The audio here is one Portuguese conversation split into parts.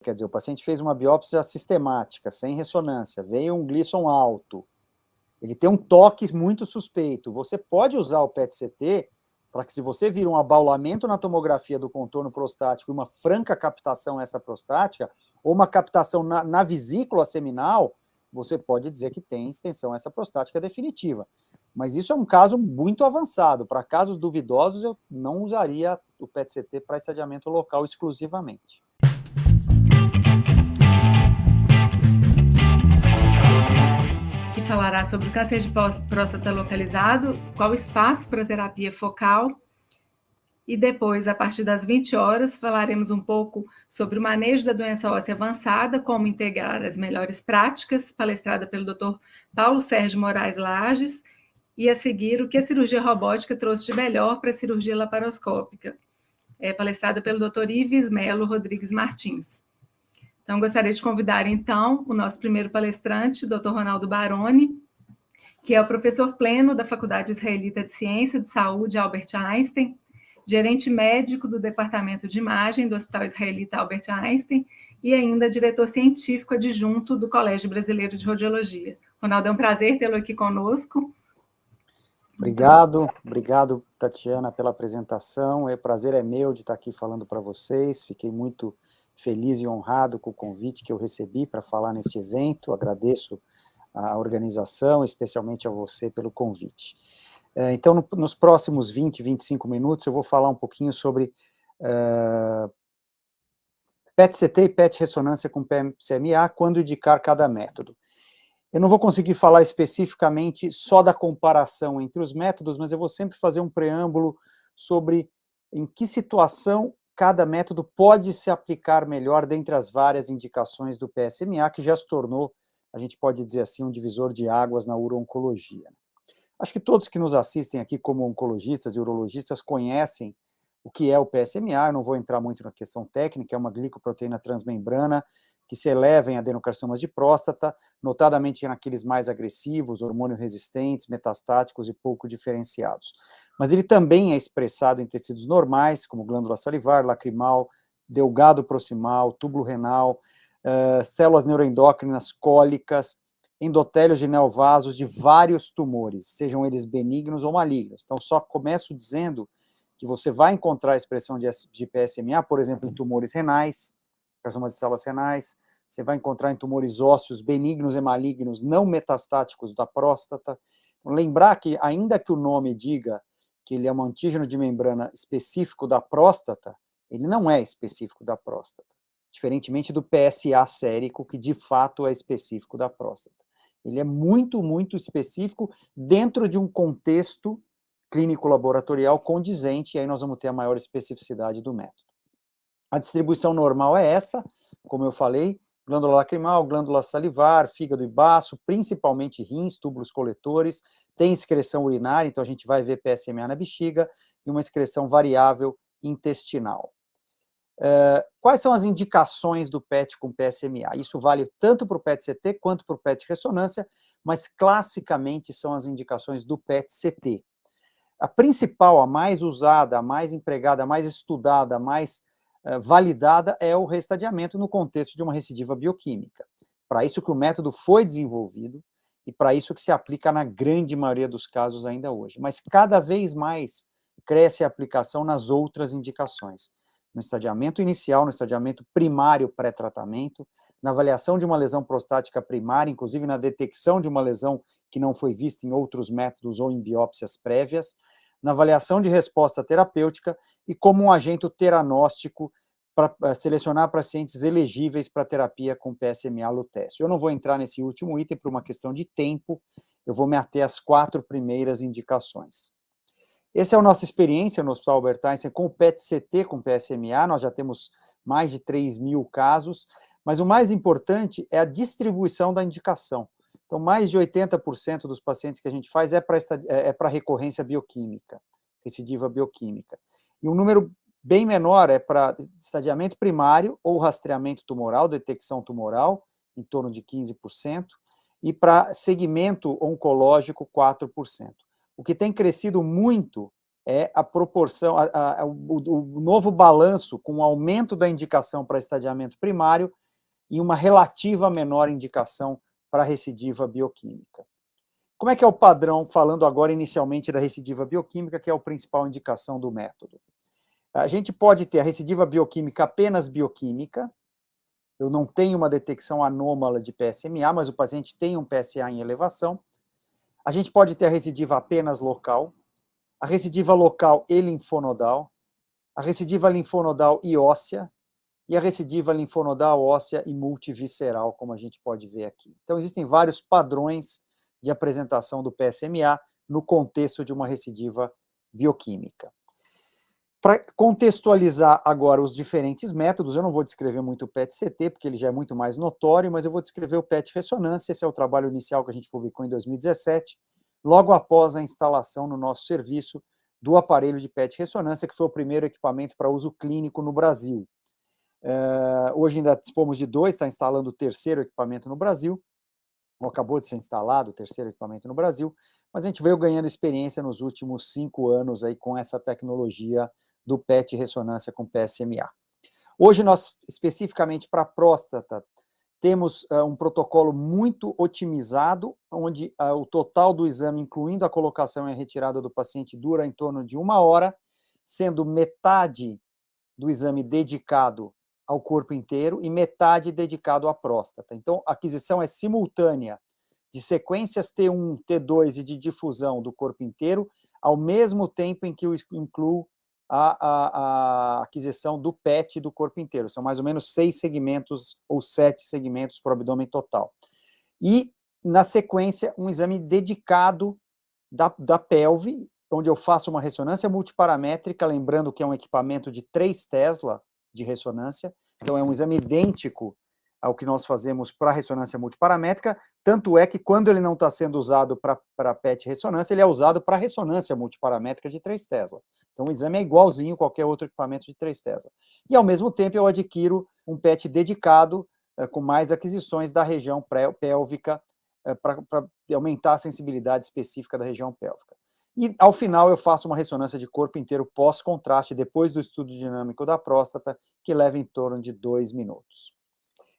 quer dizer, o paciente fez uma biópsia sistemática, sem ressonância, veio um Gleason alto, ele tem um toque muito suspeito, você pode usar o PET-CT para que, se você vir um abaulamento na tomografia do contorno prostático e uma franca captação extraprostática, ou uma captação na vesícula seminal, você pode dizer que tem extensão extraprostática definitiva. Mas isso é um caso muito avançado. Para casos duvidosos, eu não usaria o PET-CT para estadiamento local exclusivamente. Que falará sobre o câncer de próstata localizado, qual o espaço para terapia focal. E depois, a partir das 20 horas, falaremos um pouco sobre o manejo da doença óssea avançada, como integrar as melhores práticas, palestrada pelo Dr. Paulo Sérgio Moraes Lages, e a seguir, o que a cirurgia robótica trouxe de melhor para a cirurgia laparoscópica, palestrada pelo Dr. Ives Melo Rodrigues Martins. Então, gostaria de convidar, então, o nosso primeiro palestrante, Dr. Ronaldo Baroni, que é o professor pleno da Faculdade Israelita de Ciência de Saúde Albert Einstein, gerente médico do Departamento de Imagem do Hospital Israelita Albert Einstein e ainda diretor científico adjunto do Colégio Brasileiro de Radiologia. Ronaldo, é um prazer tê-lo aqui conosco. Obrigado, Tatiana, pela apresentação. O prazer é meu de estar aqui falando para vocês. Fiquei muito feliz e honrado com o convite que eu recebi para falar neste evento. Agradeço a organização, especialmente a você pelo convite. Então, nos próximos 20, 25 minutos, eu vou falar um pouquinho sobre PET-CT e PET-ressonância com PSMA, quando indicar cada método. Eu não vou conseguir falar especificamente só da comparação entre os métodos, mas eu vou sempre fazer um preâmbulo sobre em que situação cada método pode se aplicar melhor dentre as várias indicações do PSMA, que já se tornou, a gente pode dizer assim, um divisor de águas na uro-oncologia. Acho que todos que nos assistem aqui como oncologistas e urologistas conhecem o que é o PSMA, eu não vou entrar muito na questão técnica, é uma glicoproteína transmembrana que se eleva em adenocarcinomas de próstata, notadamente naqueles mais agressivos, hormônio-resistentes, metastáticos e pouco diferenciados. Mas ele também é expressado em tecidos normais, como glândula salivar, lacrimal, delgado proximal, túbulo renal, células neuroendócrinas, cólicas, endotélios de neovasos de vários tumores, sejam eles benignos ou malignos. Então, só começo dizendo que você vai encontrar a expressão de PSMA, por exemplo, em tumores renais, carcinomas de células renais, você vai encontrar em tumores ósseos benignos e malignos não metastáticos da próstata. Então, lembrar que, ainda que o nome diga que ele é um antígeno de membrana específico da próstata, ele não é específico da próstata, diferentemente do PSA sérico, que de fato é específico da próstata. Ele é muito, muito específico dentro de um contexto clínico-laboratorial condizente, e aí nós vamos ter a maior especificidade do método. A distribuição normal é essa, como eu falei, glândula lacrimal, glândula salivar, fígado e baço, principalmente rins, túbulos coletores, tem excreção urinária, então a gente vai ver PSMA na bexiga, e uma excreção variável intestinal. Quais são as indicações do PET com PSMA? Isso vale tanto para o PET-CT quanto para o PET-ressonância, mas classicamente são as indicações do PET-CT. A principal, a mais usada, a mais empregada, a mais estudada, a mais validada é o restadiamento no contexto de uma recidiva bioquímica. Para isso que o método foi desenvolvido e para isso que se aplica na grande maioria dos casos ainda hoje. Mas cada vez mais cresce a aplicação nas outras indicações. No estadiamento inicial, no estadiamento primário pré-tratamento, na avaliação de uma lesão prostática primária, inclusive na detecção de uma lesão que não foi vista em outros métodos ou em biópsias prévias, na avaliação de resposta terapêutica e como um agente teranóstico para selecionar pacientes elegíveis para terapia com PSMA lutécio. Eu não vou entrar nesse último item por uma questão de tempo, eu vou me ater às 4 primeiras indicações. Essa é a nossa experiência no Hospital Albert Einstein com o PET-CT com PSMA, nós já temos mais de 3.000 casos, mas o mais importante é a distribuição da indicação. Então, mais de 80% dos pacientes que a gente faz é para recorrência bioquímica, recidiva bioquímica. E um número bem menor é para estadiamento primário ou rastreamento tumoral, detecção tumoral, em torno de 15%, e para segmento oncológico, 4%. O que tem crescido muito é a proporção, o novo balanço com o aumento da indicação para estadiamento primário e uma relativa menor indicação para recidiva bioquímica. Como é que é o padrão, falando agora inicialmente da recidiva bioquímica, que é a principal indicação do método? A gente pode ter a recidiva bioquímica apenas bioquímica, eu não tenho uma detecção anômala de PSMA, mas o paciente tem um PSA em elevação. A gente pode ter a recidiva apenas local, a recidiva local e linfonodal, a recidiva linfonodal e óssea, e a recidiva linfonodal, óssea e multivisceral, como a gente pode ver aqui. Então, existem vários padrões de apresentação do PSMA no contexto de uma recidiva bioquímica. Para contextualizar agora os diferentes métodos, eu não vou descrever muito o PET-CT, porque ele já é muito mais notório, mas eu vou descrever o PET-ressonância, esse é o trabalho inicial que a gente publicou em 2017, logo após a instalação no nosso serviço do aparelho de PET-ressonância, que foi o primeiro equipamento para uso clínico no Brasil. Hoje ainda dispomos de 2, está instalando o terceiro equipamento no Brasil, ou acabou de ser instalado o terceiro equipamento no Brasil, mas a gente veio ganhando experiência nos últimos 5 anos aí com essa tecnologia do PET ressonância com PSMA. Hoje nós, especificamente para próstata, temos um protocolo muito otimizado, onde o total do exame, incluindo a colocação e a retirada do paciente, dura em torno de 1 hora, sendo metade do exame dedicado ao corpo inteiro e metade dedicado à próstata. Então, a aquisição é simultânea de sequências T1, T2 e de difusão do corpo inteiro, ao mesmo tempo em que eu incluo a aquisição do PET do corpo inteiro. São mais ou menos 6 segmentos ou 7 segmentos para o abdômen total. E, na sequência, um exame dedicado da pelve, onde eu faço uma ressonância multiparamétrica, lembrando que é um equipamento de 3 Tesla de ressonância, então é um exame idêntico ao que nós fazemos para ressonância multiparamétrica, tanto é que quando ele não está sendo usado para PET ressonância, ele é usado para ressonância multiparamétrica de 3 Tesla. Então o exame é igualzinho a qualquer outro equipamento de 3 Tesla. E ao mesmo tempo eu adquiro um PET dedicado, com mais aquisições da região pélvica, para aumentar a sensibilidade específica da região pélvica. E, ao final, eu faço uma ressonância de corpo inteiro pós-contraste, depois do estudo dinâmico da próstata, que leva em torno de 2 minutos.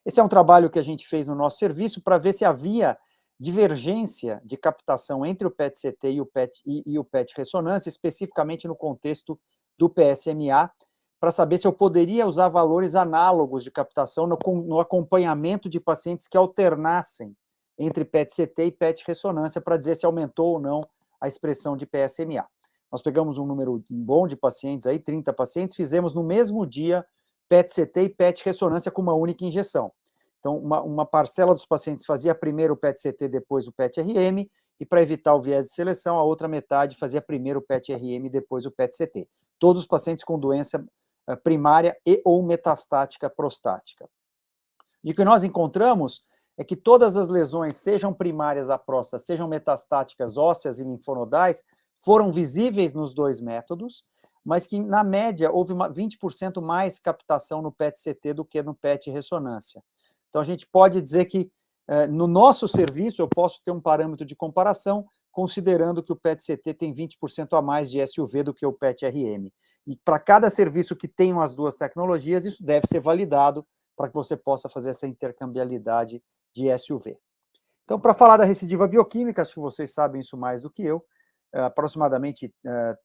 Esse é um trabalho que a gente fez no nosso serviço para ver se havia divergência de captação entre o PET-CT e o PET-ressonância, especificamente no contexto do PSMA, para saber se eu poderia usar valores análogos de captação no acompanhamento de pacientes que alternassem entre PET-CT e PET-ressonância, para dizer se aumentou ou não a expressão de PSMA. Nós pegamos um número bom de pacientes, aí 30 pacientes, fizemos no mesmo dia PET-CT e PET-ressonância com uma única injeção. Então, uma parcela dos pacientes fazia primeiro o PET-CT, depois o PET-RM, e para evitar o viés de seleção, a outra metade fazia primeiro o PET-RM, depois o PET-CT. Todos os pacientes com doença primária e ou metastática prostática. E o que nós encontramos é que todas as lesões, sejam primárias da próstata, sejam metastáticas, ósseas e linfonodais, foram visíveis nos 2 métodos, mas que, na média, houve 20% mais captação no PET-CT do que no PET-ressonância. Então, a gente pode dizer que, no nosso serviço, eu posso ter um parâmetro de comparação, considerando que o PET-CT tem 20% a mais de SUV do que o PET-RM. E, para cada serviço que tenham as 2 tecnologias, isso deve ser validado para que você possa fazer essa intercambiabilidade de SUV. Então, para falar da recidiva bioquímica, acho que vocês sabem isso mais do que eu, aproximadamente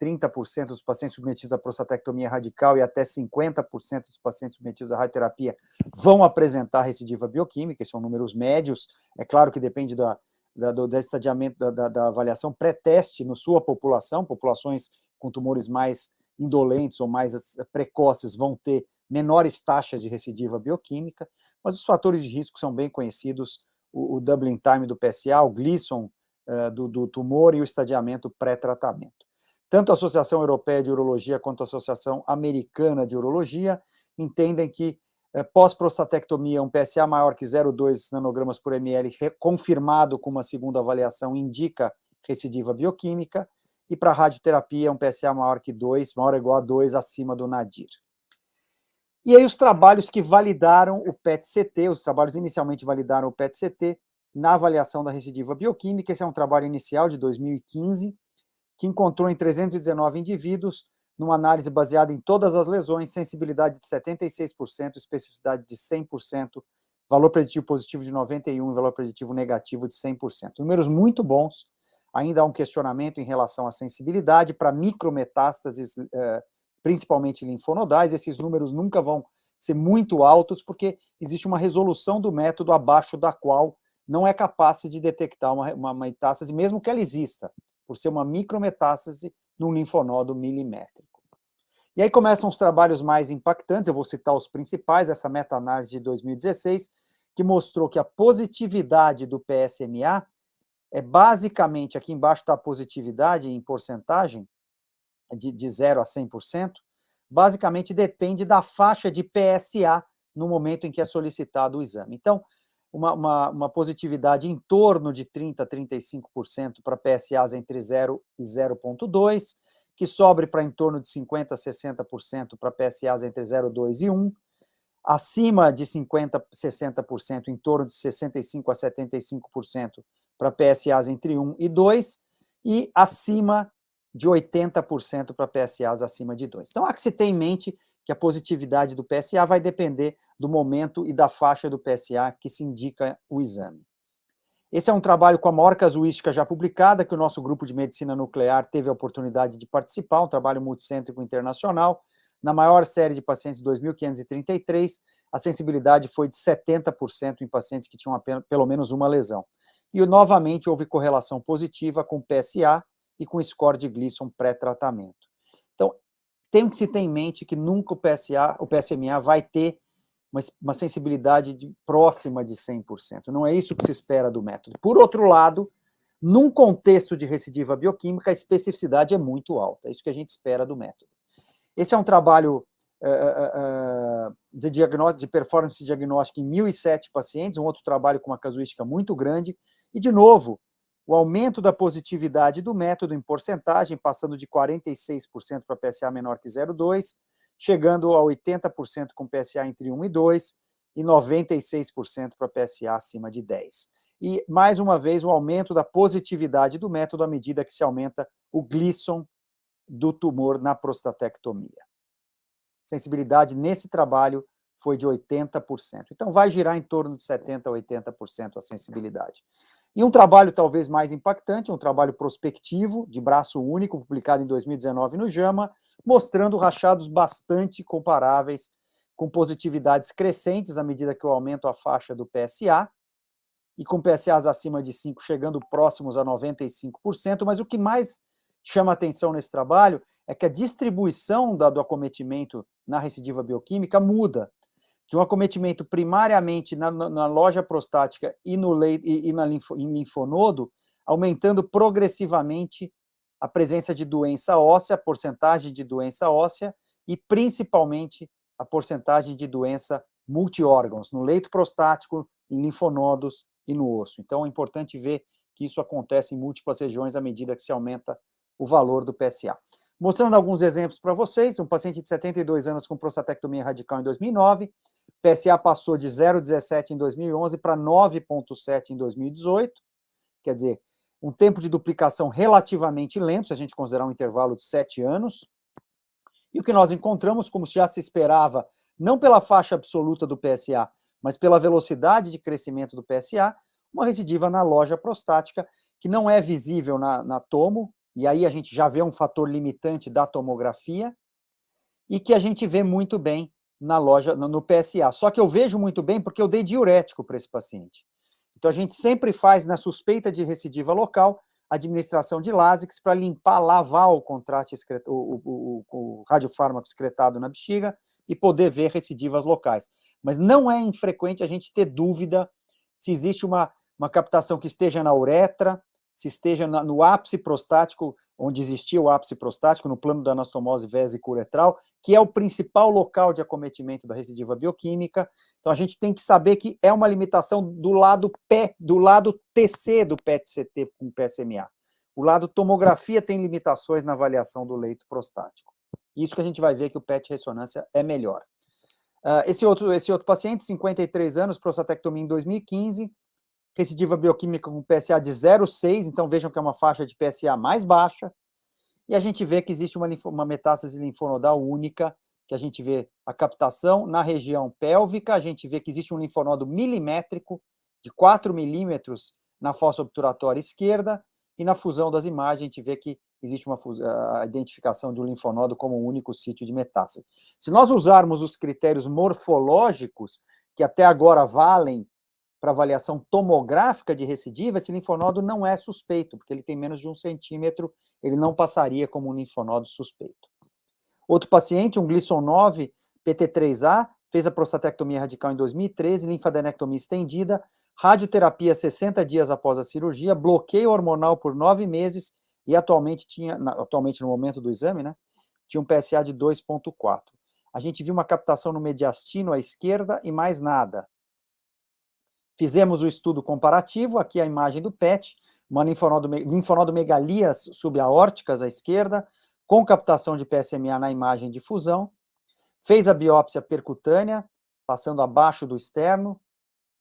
30% dos pacientes submetidos à prostatectomia radical e até 50% dos pacientes submetidos à radioterapia vão apresentar recidiva bioquímica, esses são números médios, é claro que depende do estadiamento, da avaliação pré-teste na sua população, populações com tumores mais indolentes ou mais precoces vão ter menores taxas de recidiva bioquímica, mas os fatores de risco são bem conhecidos, o doubling time do PSA, o Gleason do tumor e o estadiamento pré-tratamento. Tanto a Associação Europeia de Urologia quanto a Associação Americana de Urologia entendem que pós-prostatectomia, um PSA maior que 0,2 nanogramas por ml, confirmado com uma segunda avaliação, indica recidiva bioquímica, e para radioterapia, um PSA maior que 2, maior ou igual a 2, acima do nadir. E aí os trabalhos que validaram o PET-CT, os trabalhos inicialmente validaram o PET-CT na avaliação da recidiva bioquímica, esse é um trabalho inicial de 2015, que encontrou em 319 indivíduos, numa análise baseada em todas as lesões, sensibilidade de 76%, especificidade de 100%, valor preditivo positivo de 91% e valor preditivo negativo de 100%. Números muito bons. Ainda há um questionamento em relação à sensibilidade para micrometástases, principalmente linfonodais. Esses números nunca vão ser muito altos, porque existe uma resolução do método abaixo da qual não é capaz de detectar uma metástase, mesmo que ela exista, por ser uma micrometástase num linfonodo milimétrico. E aí começam os trabalhos mais impactantes, eu vou citar os principais, essa meta-análise de 2016, que mostrou que a positividade do PSMA é basicamente, aqui embaixo está a positividade em porcentagem, de 0 a 100%, basicamente depende da faixa de PSA no momento em que é solicitado o exame. Então, uma positividade em torno de 30% a 35% para PSAs entre 0 e 0,2%, que sobre para em torno de 50% a 60% para PSAs entre 0,2 e 1%, acima de 50% a 60%, em torno de 65% a 75% para PSAs entre 1 e 2%, e acima de 80% para PSAs acima de 2. Então, há que se ter em mente que a positividade do PSA vai depender do momento e da faixa do PSA que se indica o exame. Esse é um trabalho com a maior casuística já publicada, que o nosso grupo de medicina nuclear teve a oportunidade de participar, um trabalho multicêntrico internacional. Na maior série de pacientes, 2.533, a sensibilidade foi de 70% em pacientes que tinham pelo menos uma lesão. E, novamente, houve correlação positiva com PSA e com score de Gleason pré-tratamento. Então, tem que se ter em mente que nunca o PSMA vai ter uma sensibilidade próxima de 100%. Não é isso que se espera do método. Por outro lado, num contexto de recidiva bioquímica, a especificidade é muito alta. É isso que a gente espera do método. Esse é um trabalho de performance diagnóstica em 1.007 pacientes, um outro trabalho com uma casuística muito grande, e, de novo, o aumento da positividade do método em porcentagem, passando de 46% para PSA menor que 0,2, chegando a 80% com PSA entre 1 e 2, e 96% para PSA acima de 10. E, mais uma vez, o aumento da positividade do método à medida que se aumenta o Gleason do tumor na prostatectomia. Sensibilidade nesse trabalho foi de 80%. Então, vai girar em torno de 70% a 80% a sensibilidade. E um trabalho talvez mais impactante, um trabalho prospectivo, de braço único, publicado em 2019 no JAMA, mostrando rachados bastante comparáveis, com positividades crescentes à medida que eu aumento a faixa do PSA, e com PSAs acima de 5 chegando próximos a 95%, mas o que mais chama atenção nesse trabalho é que a distribuição do acometimento na recidiva bioquímica muda, de um acometimento primariamente na loja prostática e em linfonodo, aumentando progressivamente a presença de doença óssea, a porcentagem de doença óssea, e principalmente a porcentagem de doença multiórgãos, no leito prostático, em linfonodos e no osso. Então, é importante ver que isso acontece em múltiplas regiões à medida que se aumenta o valor do PSA. Mostrando alguns exemplos para vocês, um paciente de 72 anos com prostatectomia radical em 2009, PSA passou de 0,17 em 2011 para 9,7 em 2018, quer dizer, um tempo de duplicação relativamente lento, se a gente considerar um intervalo de 7 anos, e o que nós encontramos, como já se esperava, não pela faixa absoluta do PSA, mas pela velocidade de crescimento do PSA, uma recidiva na loja prostática, que não é visível na tomo, e aí a gente já vê um fator limitante da tomografia, e que a gente vê muito bem na loja, no PSA. Só que eu vejo muito bem porque eu dei diurético para esse paciente. Então, a gente sempre faz, na suspeita de recidiva local, administração de Lasix para limpar, lavar o contraste, o radiofármaco excretado na bexiga e poder ver recidivas locais. Mas não é infrequente a gente ter dúvida se existe uma captação que esteja na uretra, se esteja no ápice prostático, onde existia o ápice prostático, no plano da anastomose vesico-uretral, que é o principal local de acometimento da recidiva bioquímica. Então, a gente tem que saber que é uma limitação do lado TC do PET-CT com PSMA. O lado tomografia tem limitações na avaliação do leito prostático. Isso que a gente vai ver que o PET-ressonância é melhor. Esse outro paciente, 53 anos, prostatectomia em 2015, recidiva bioquímica com PSA de 0,6, então vejam que é uma faixa de PSA mais baixa, e a gente vê que existe uma metástase linfonodal única, que a gente vê a captação na região pélvica, a gente vê que existe um linfonodo milimétrico, de 4 milímetros na fossa obturatória esquerda, e na fusão das imagens a gente vê que existe a identificação de um linfonodo como um único sítio de metástase. Se nós usarmos os critérios morfológicos, que até agora valem para avaliação tomográfica de recidiva, esse linfonodo não é suspeito, porque ele tem menos de 1 centímetro, ele não passaria como um linfonodo suspeito. Outro paciente, um Gleason 9, PT3A, fez a prostatectomia radical em 2013, linfadenectomia estendida, radioterapia 60 dias após a cirurgia, bloqueio hormonal por 9 meses, e atualmente no momento do exame, né, tinha um PSA de 2,4. A gente viu uma captação no mediastino à esquerda e mais nada. Fizemos o estudo comparativo, aqui a imagem do PET, uma linfonodomegalias subaórticas à esquerda, com captação de PSMA na imagem de fusão, fez a biópsia percutânea, passando abaixo do externo,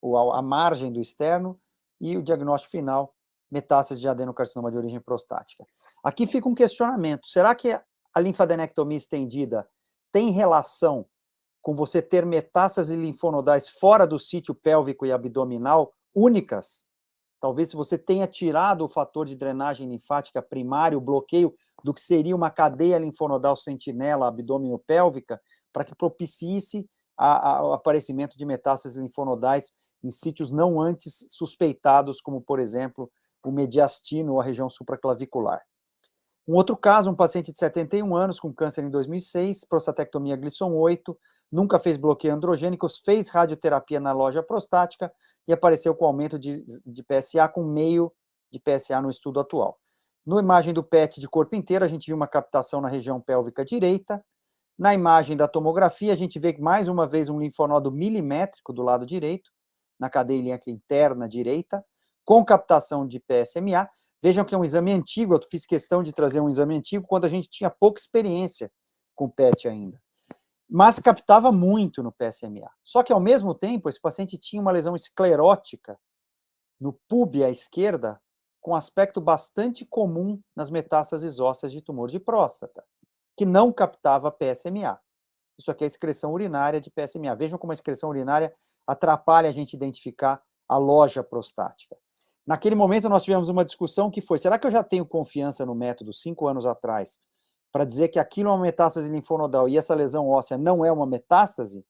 ou a margem do externo, e o diagnóstico final, metástase de adenocarcinoma de origem prostática. Aqui fica um questionamento, será que a linfadenectomia estendida tem relação com você ter metástases linfonodais fora do sítio pélvico e abdominal únicas? Talvez se você tenha tirado o fator de drenagem linfática primário, o bloqueio do que seria uma cadeia linfonodal sentinela abdômeno-pélvica, para que propicisse o aparecimento de metástases linfonodais em sítios não antes suspeitados, como, por exemplo, o mediastino ou a região supraclavicular. Um outro caso, um paciente de 71 anos com câncer em 2006, prostatectomia Gleason 8, nunca fez bloqueio androgênico, fez radioterapia na loja prostática e apareceu com aumento de PSA com meio de PSA no estudo atual. Na imagem do PET de corpo inteiro, a gente viu uma captação na região pélvica direita. Na imagem da tomografia, a gente vê mais uma vez um linfonodo milimétrico do lado direito, na cadeia ilíaca interna direita, com captação de PSMA. Vejam que é um exame antigo, eu fiz questão de trazer um exame antigo quando a gente tinha pouca experiência com PET ainda. Mas captava muito no PSMA. Só que, ao mesmo tempo, esse paciente tinha uma lesão esclerótica no pub à esquerda, com aspecto bastante comum nas metástases ósseas de tumor de próstata, que não captava PSMA. Isso aqui é a excreção urinária de PSMA. Vejam como a excreção urinária atrapalha a gente identificar a loja prostática. Naquele momento, nós tivemos uma discussão que foi, será que eu já tenho confiança no método 5 anos atrás para dizer que aquilo é uma metástase linfonodal e essa lesão óssea não é uma metástase?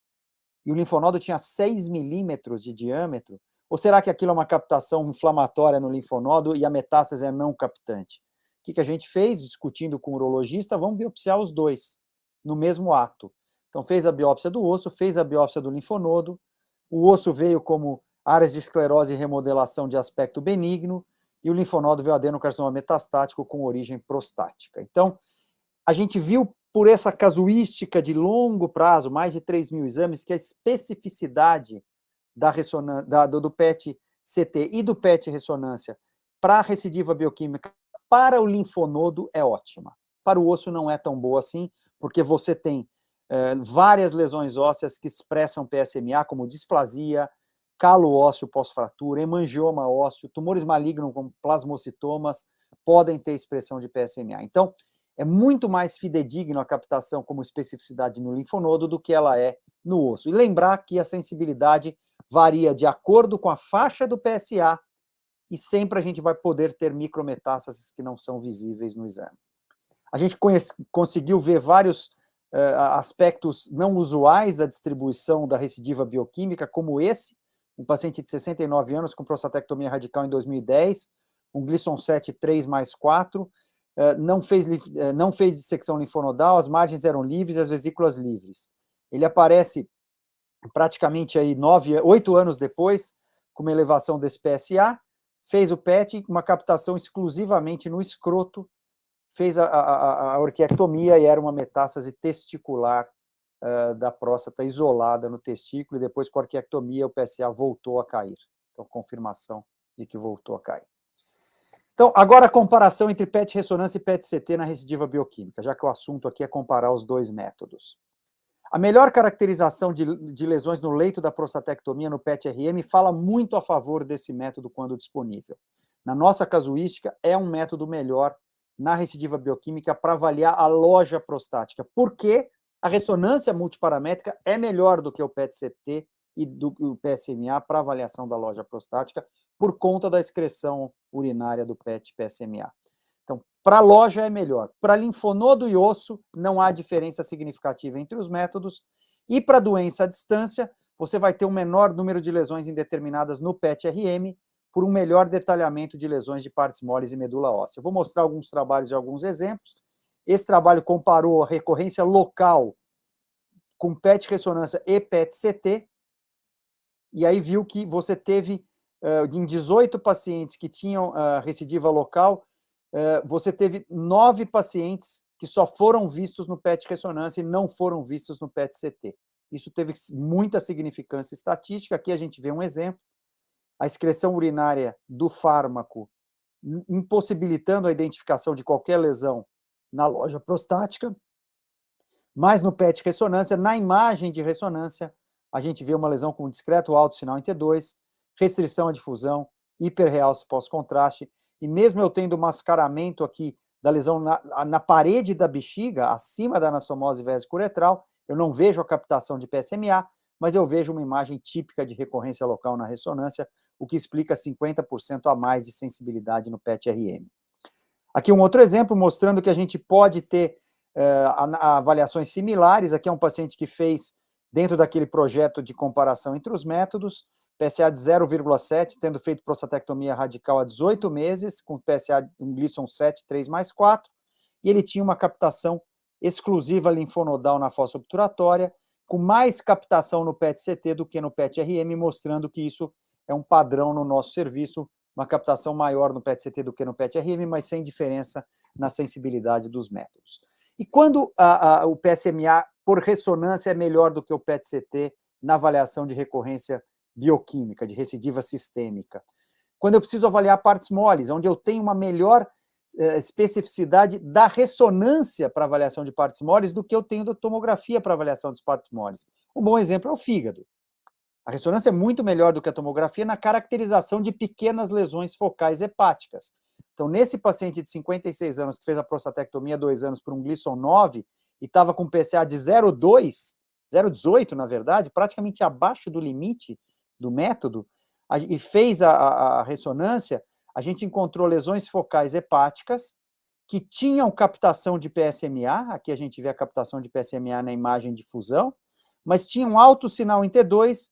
E o linfonodo tinha 6 milímetros de diâmetro? Ou será que aquilo é uma captação inflamatória no linfonodo e a metástase é não captante? O que a gente fez, discutindo com o urologista, vamos biopsiar os dois, no mesmo ato. Então, fez a biópsia do osso, fez a biópsia do linfonodo, o osso veio como áreas de esclerose e remodelação de aspecto benigno, e o linfonodo veio adenocarcinoma metastático com origem prostática. Então, a gente viu, por essa casuística de longo prazo, mais de 3.000 exames, que a especificidade do PET-CT e do PET-ressonância para a recidiva bioquímica para o linfonodo é ótima. Para o osso não é tão boa assim, porque você tem várias lesões ósseas que expressam PSMA, como displasia, calo ósseo pós-fratura, hemangioma ósseo, tumores malignos como plasmocitomas podem ter expressão de PSMA. Então, é muito mais fidedigno a captação como especificidade no linfonodo do que ela é no osso. E lembrar que a sensibilidade varia de acordo com a faixa do PSA e sempre a gente vai poder ter micrometástases que não são visíveis no exame. A gente conseguiu ver vários aspectos não usuais da distribuição da recidiva bioquímica, como esse, um paciente de 69 anos com prostatectomia radical em 2010, um Gleason 7 3+4, não fez dissecção linfonodal, as margens eram livres, as vesículas livres. Ele aparece praticamente aí 8 anos depois, com uma elevação desse PSA, fez o PET, uma captação exclusivamente no escroto, fez a orquiectomia e era uma metástase testicular da próstata isolada no testículo, e depois com a orquiectomia o PSA voltou a cair. Então, confirmação de que voltou a cair. Então, agora a comparação entre PET-ressonância e PET-CT na recidiva bioquímica, já que o assunto aqui é comparar os dois métodos. A melhor caracterização de lesões no leito da prostatectomia no PET-RM fala muito a favor desse método quando disponível. Na nossa casuística, é um método melhor na recidiva bioquímica para avaliar a loja prostática. Por quê? A ressonância multiparamétrica é melhor do que o PET-CT e do que o PSMA para avaliação da loja prostática, por conta da excreção urinária do PET-PSMA. Então, para a loja é melhor. Para linfonodo e osso, não há diferença significativa entre os métodos. E para doença à distância, você vai ter um menor número de lesões indeterminadas no PET-RM, por um melhor detalhamento de lesões de partes moles e medula óssea. Eu vou mostrar alguns trabalhos e alguns exemplos. Esse trabalho comparou a recorrência local com PET-ressonância e PET-CT, e aí viu que você teve, em 18 pacientes que tinham recidiva local, você teve 9 pacientes que só foram vistos no PET-ressonância e não foram vistos no PET-CT. Isso teve muita significância estatística. Aqui a gente vê um exemplo. A excreção urinária do fármaco impossibilitando a identificação de qualquer lesão na loja prostática, mas no PET-ressonância, na imagem de ressonância, a gente vê uma lesão com discreto alto sinal em T2, restrição à difusão, hiperrealce pós-contraste, e mesmo eu tendo mascaramento aqui da lesão na parede da bexiga, acima da anastomose vésico-uretral, eu não vejo a captação de PSMA, mas eu vejo uma imagem típica de recorrência local na ressonância, o que explica 50% a mais de sensibilidade no PET-RM. Aqui um outro exemplo mostrando que a gente pode ter avaliações similares. Aqui é um paciente que fez, dentro daquele projeto de comparação entre os métodos, PSA de 0,7, tendo feito prostatectomia radical há 18 meses, com PSA um Gleason 7, 3+4, e ele tinha uma captação exclusiva linfonodal na fossa obturatória, com mais captação no PET-CT do que no PET-RM, mostrando que isso é um padrão no nosso serviço, uma captação maior no PET-CT do que no PET-RM, mas sem diferença na sensibilidade dos métodos. E quando o PSMA por ressonância é melhor do que o PET-CT na avaliação de recorrência bioquímica, de recidiva sistêmica? Quando eu preciso avaliar partes moles, onde eu tenho uma melhor especificidade da ressonância para avaliação de partes moles do que eu tenho da tomografia para avaliação dos partes moles. Um bom exemplo é o fígado. A ressonância é muito melhor do que a tomografia na caracterização de pequenas lesões focais hepáticas. Então, nesse paciente de 56 anos que fez a prostatectomia há 2 anos por um Gleason 9 e estava com PSA de 0,2, 0,18 na verdade, praticamente abaixo do limite do método, e fez a ressonância, a gente encontrou lesões focais hepáticas que tinham captação de PSMA, aqui a gente vê a captação de PSMA na imagem de fusão, mas tinham alto sinal em T2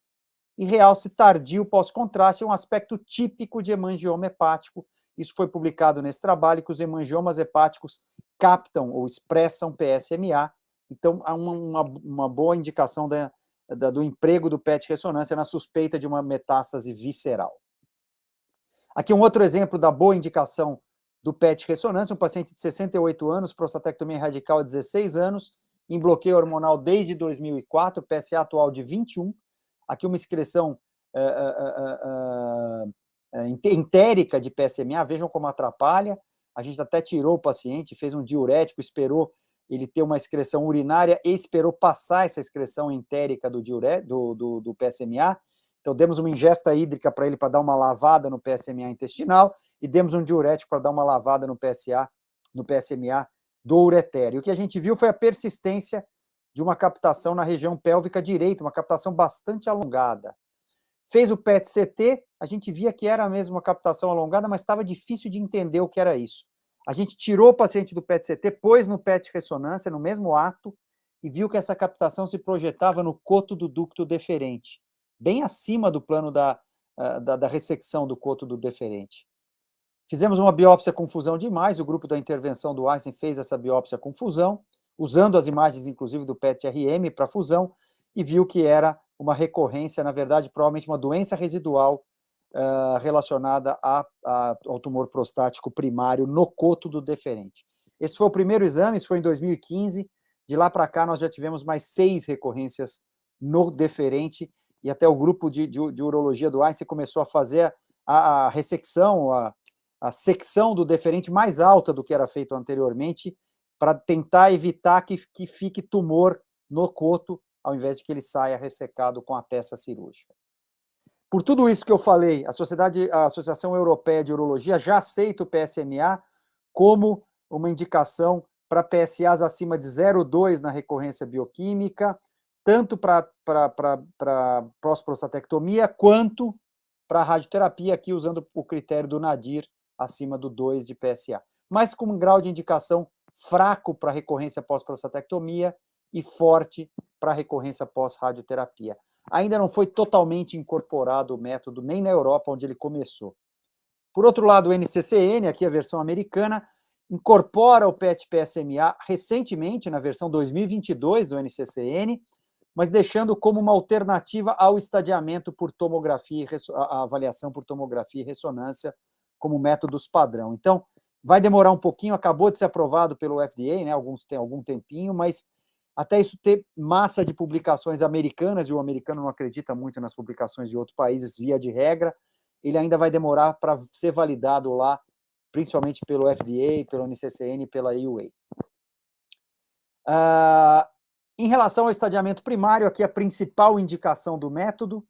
e realce tardio pós-contraste, um aspecto típico de hemangioma hepático. Isso foi publicado nesse trabalho, que os hemangiomas hepáticos captam ou expressam PSMA, então há uma boa indicação do emprego do PET-ressonância na suspeita de uma metástase visceral. Aqui um outro exemplo da boa indicação do PET-ressonância, um paciente de 68 anos, prostatectomia radical há 16 anos, em bloqueio hormonal desde 2004, PSA atual de 21, aqui uma excreção entérica de PSMA, vejam como atrapalha, a gente até tirou o paciente, fez um diurético, esperou ele ter uma excreção urinária e esperou passar essa excreção entérica do PSMA. Então, demos uma ingesta hídrica para ele para dar uma lavada no PSMA intestinal e demos um diurético para dar uma lavada no PSMA do uretério. O que a gente viu foi a persistência de uma captação na região pélvica direita, uma captação bastante alongada. Fez o PET-CT, a gente via que era mesmo uma captação alongada, mas estava difícil de entender o que era isso. A gente tirou o paciente do PET-CT, pôs no PET-ressonância, no mesmo ato, e viu que essa captação se projetava no coto do ducto deferente, bem acima do plano da ressecção do coto do deferente. Fizemos uma biópsia com fusão de imagens, o grupo da intervenção do Einstein fez essa biópsia com fusão, usando as imagens, inclusive, do PET-RM para fusão, e viu que era uma recorrência, na verdade, provavelmente uma doença residual relacionada ao tumor prostático primário no coto do deferente. Esse foi o primeiro exame, isso foi em 2015, de lá para cá nós já tivemos mais 6 recorrências no deferente, e até o grupo de urologia do Einstein começou a fazer a ressecção, a secção do deferente mais alta do que era feito anteriormente, para tentar evitar que fique tumor no coto, ao invés de que ele saia ressecado com a peça cirúrgica. Por tudo isso que eu falei, a Associação Europeia de Urologia já aceita o PSMA como uma indicação para PSAs acima de 0,2 na recorrência bioquímica, tanto para pós-prostatectomia quanto para radioterapia, aqui usando o critério do Nadir, acima do 2 de PSA. Mas com um grau de indicação fraco para recorrência pós-prostatectomia e forte para recorrência pós-radioterapia. Ainda não foi totalmente incorporado o método, nem na Europa, onde ele começou. Por outro lado, o NCCN, aqui a versão americana, incorpora o PET-PSMA recentemente, na versão 2022 do NCCN, mas deixando como uma alternativa ao estadiamento por tomografia, a avaliação por tomografia e ressonância como métodos padrão. Então, vai demorar um pouquinho, acabou de ser aprovado pelo FDA, né, tem algum tempinho, mas até isso ter massa de publicações americanas, e o americano não acredita muito nas publicações de outros países, via de regra, ele ainda vai demorar para ser validado lá, principalmente pelo FDA, pelo NCCN e pela EUA. Em relação ao estadiamento primário, aqui a principal indicação do método,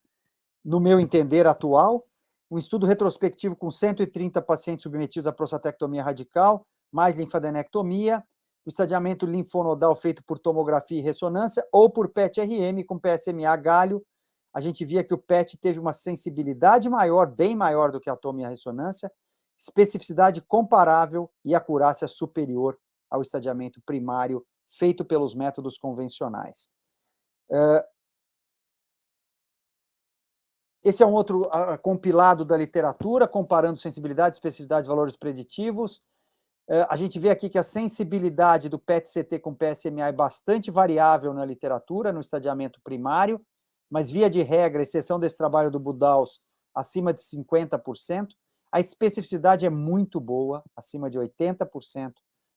no meu entender atual, um estudo retrospectivo com 130 pacientes submetidos à prostatectomia radical, mais linfadenectomia, o estadiamento linfonodal feito por tomografia e ressonância, ou por PET-RM com PSMA galho. A gente via que o PET teve uma sensibilidade maior, bem maior do que a tomo e a ressonância, especificidade comparável e acurácia superior ao estadiamento primário feito pelos métodos convencionais. Esse é um outro compilado da literatura, comparando sensibilidade, especificidade e valores preditivos. A gente vê aqui que a sensibilidade do PET-CT com PSMA é bastante variável na literatura, no estadiamento primário, mas, via de regra, exceção desse trabalho do Budaus, acima de 50%. A especificidade é muito boa, acima de 80%,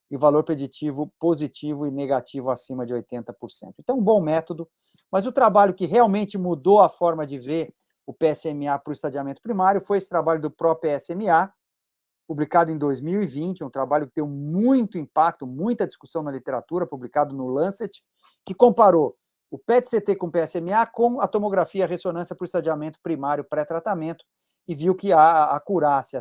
e o valor preditivo positivo e negativo acima de 80%. Então, um bom método, mas o trabalho que realmente mudou a forma de ver o PSMA para o estadiamento primário foi esse trabalho do ProPSMA, publicado em 2020, um trabalho que deu muito impacto, muita discussão na literatura, publicado no Lancet, que comparou o PET-CT com PSMA com a tomografia e a ressonância para o estadiamento primário pré-tratamento e viu que a acurácia,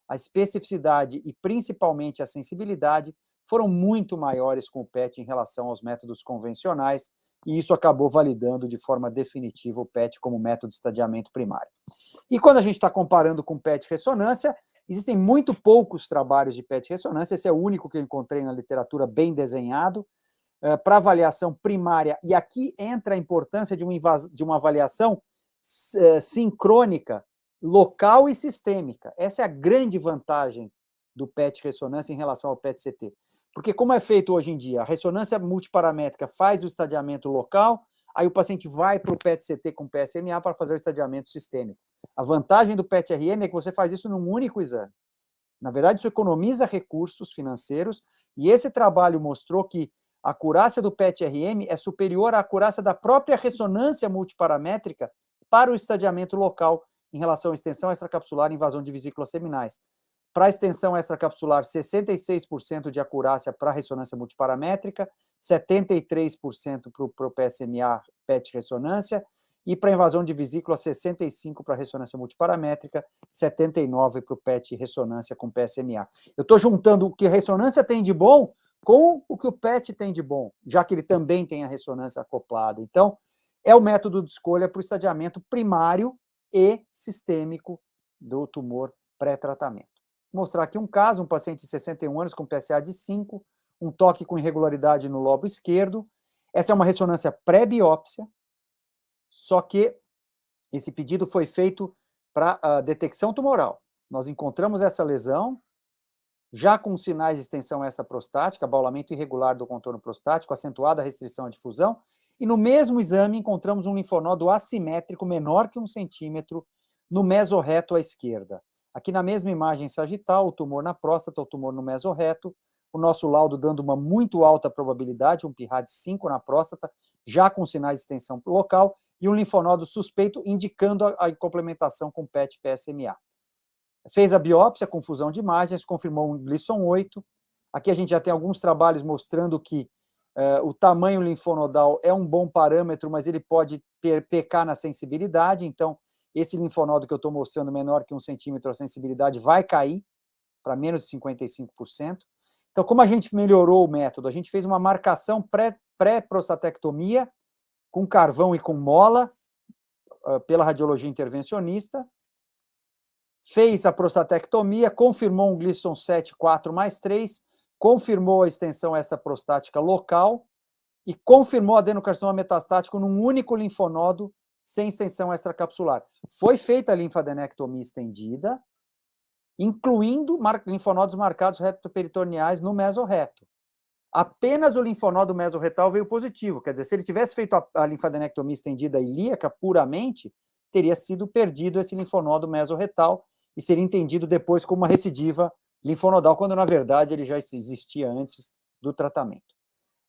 a especificidade e principalmente a sensibilidade foram muito maiores com o PET em relação aos métodos convencionais, e isso acabou validando de forma definitiva o PET como método de estadiamento primário. E quando a gente está comparando com PET-ressonância, existem muito poucos trabalhos de PET-ressonância, esse é o único que eu encontrei na literatura bem desenhado, para avaliação primária, e aqui entra a importância de uma avaliação sincrônica, local e sistêmica. Essa é a grande vantagem do PET-ressonância em relação ao PET-CT. Porque como é feito hoje em dia, a ressonância multiparamétrica faz o estadiamento local, aí o paciente vai para o PET-CT com PSMA para fazer o estadiamento sistêmico. A vantagem do PET-RM é que você faz isso num único exame. Na verdade, isso economiza recursos financeiros, e esse trabalho mostrou que a acurácia do PET-RM é superior à acurácia da própria ressonância multiparamétrica para o estadiamento local em relação à extensão extracapsular e invasão de vesículas seminais. Para a extensão extracapsular, 66% de acurácia para a ressonância multiparamétrica, 73% para o PSMA PET-ressonância, e para a invasão de vesícula, 65% para a ressonância multiparamétrica, 79% para o PET-ressonância com PSMA. Eu estou juntando o que a ressonância tem de bom com o que o PET tem de bom, já que ele também tem a ressonância acoplada. Então, é o método de escolha para o estadiamento primário e sistêmico do tumor pré-tratamento. Vou mostrar aqui um caso, um paciente de 61 anos com PSA de 5, um toque com irregularidade no lobo esquerdo. Essa é uma ressonância pré-biópsia, só que esse pedido foi feito para a detecção tumoral. Nós encontramos essa lesão, já com sinais de extensão extraprostática, abaulamento irregular do contorno prostático, acentuada restrição à difusão, e no mesmo exame encontramos um linfonodo assimétrico menor que 1 centímetro no mesorreto à esquerda. Aqui na mesma imagem sagital, o tumor na próstata, o tumor no mesorreto, o nosso laudo dando uma muito alta probabilidade, um PIRA de 5 na próstata, já com sinais de extensão local, e um linfonodo suspeito indicando a complementação com PET-PSMA. Fez a biópsia com fusão de imagens, confirmou um Gleason 8. Aqui a gente já tem alguns trabalhos mostrando que o tamanho linfonodal é um bom parâmetro, mas ele pode pecar na sensibilidade, então esse linfonodo que eu estou mostrando menor que 1 centímetro, a sensibilidade vai cair para menos de 55%. Então, como a gente melhorou o método? A gente fez uma marcação pré-prostatectomia com carvão e com mola, pela radiologia intervencionista, fez a prostatectomia, confirmou um Gleason 7, 4+3, confirmou a extensão extraprostática local e confirmou adenocarcinoma metastático num único linfonodo sem extensão extracapsular. Foi feita a linfadenectomia estendida, incluindo linfonodos marcados retroperitoneais no mesorreto. Apenas o linfonodo mesorretal veio positivo, quer dizer, se ele tivesse feito a linfadenectomia estendida ilíaca puramente, teria sido perdido esse linfonodo mesorretal e seria entendido depois como uma recidiva linfonodal, quando na verdade ele já existia antes do tratamento.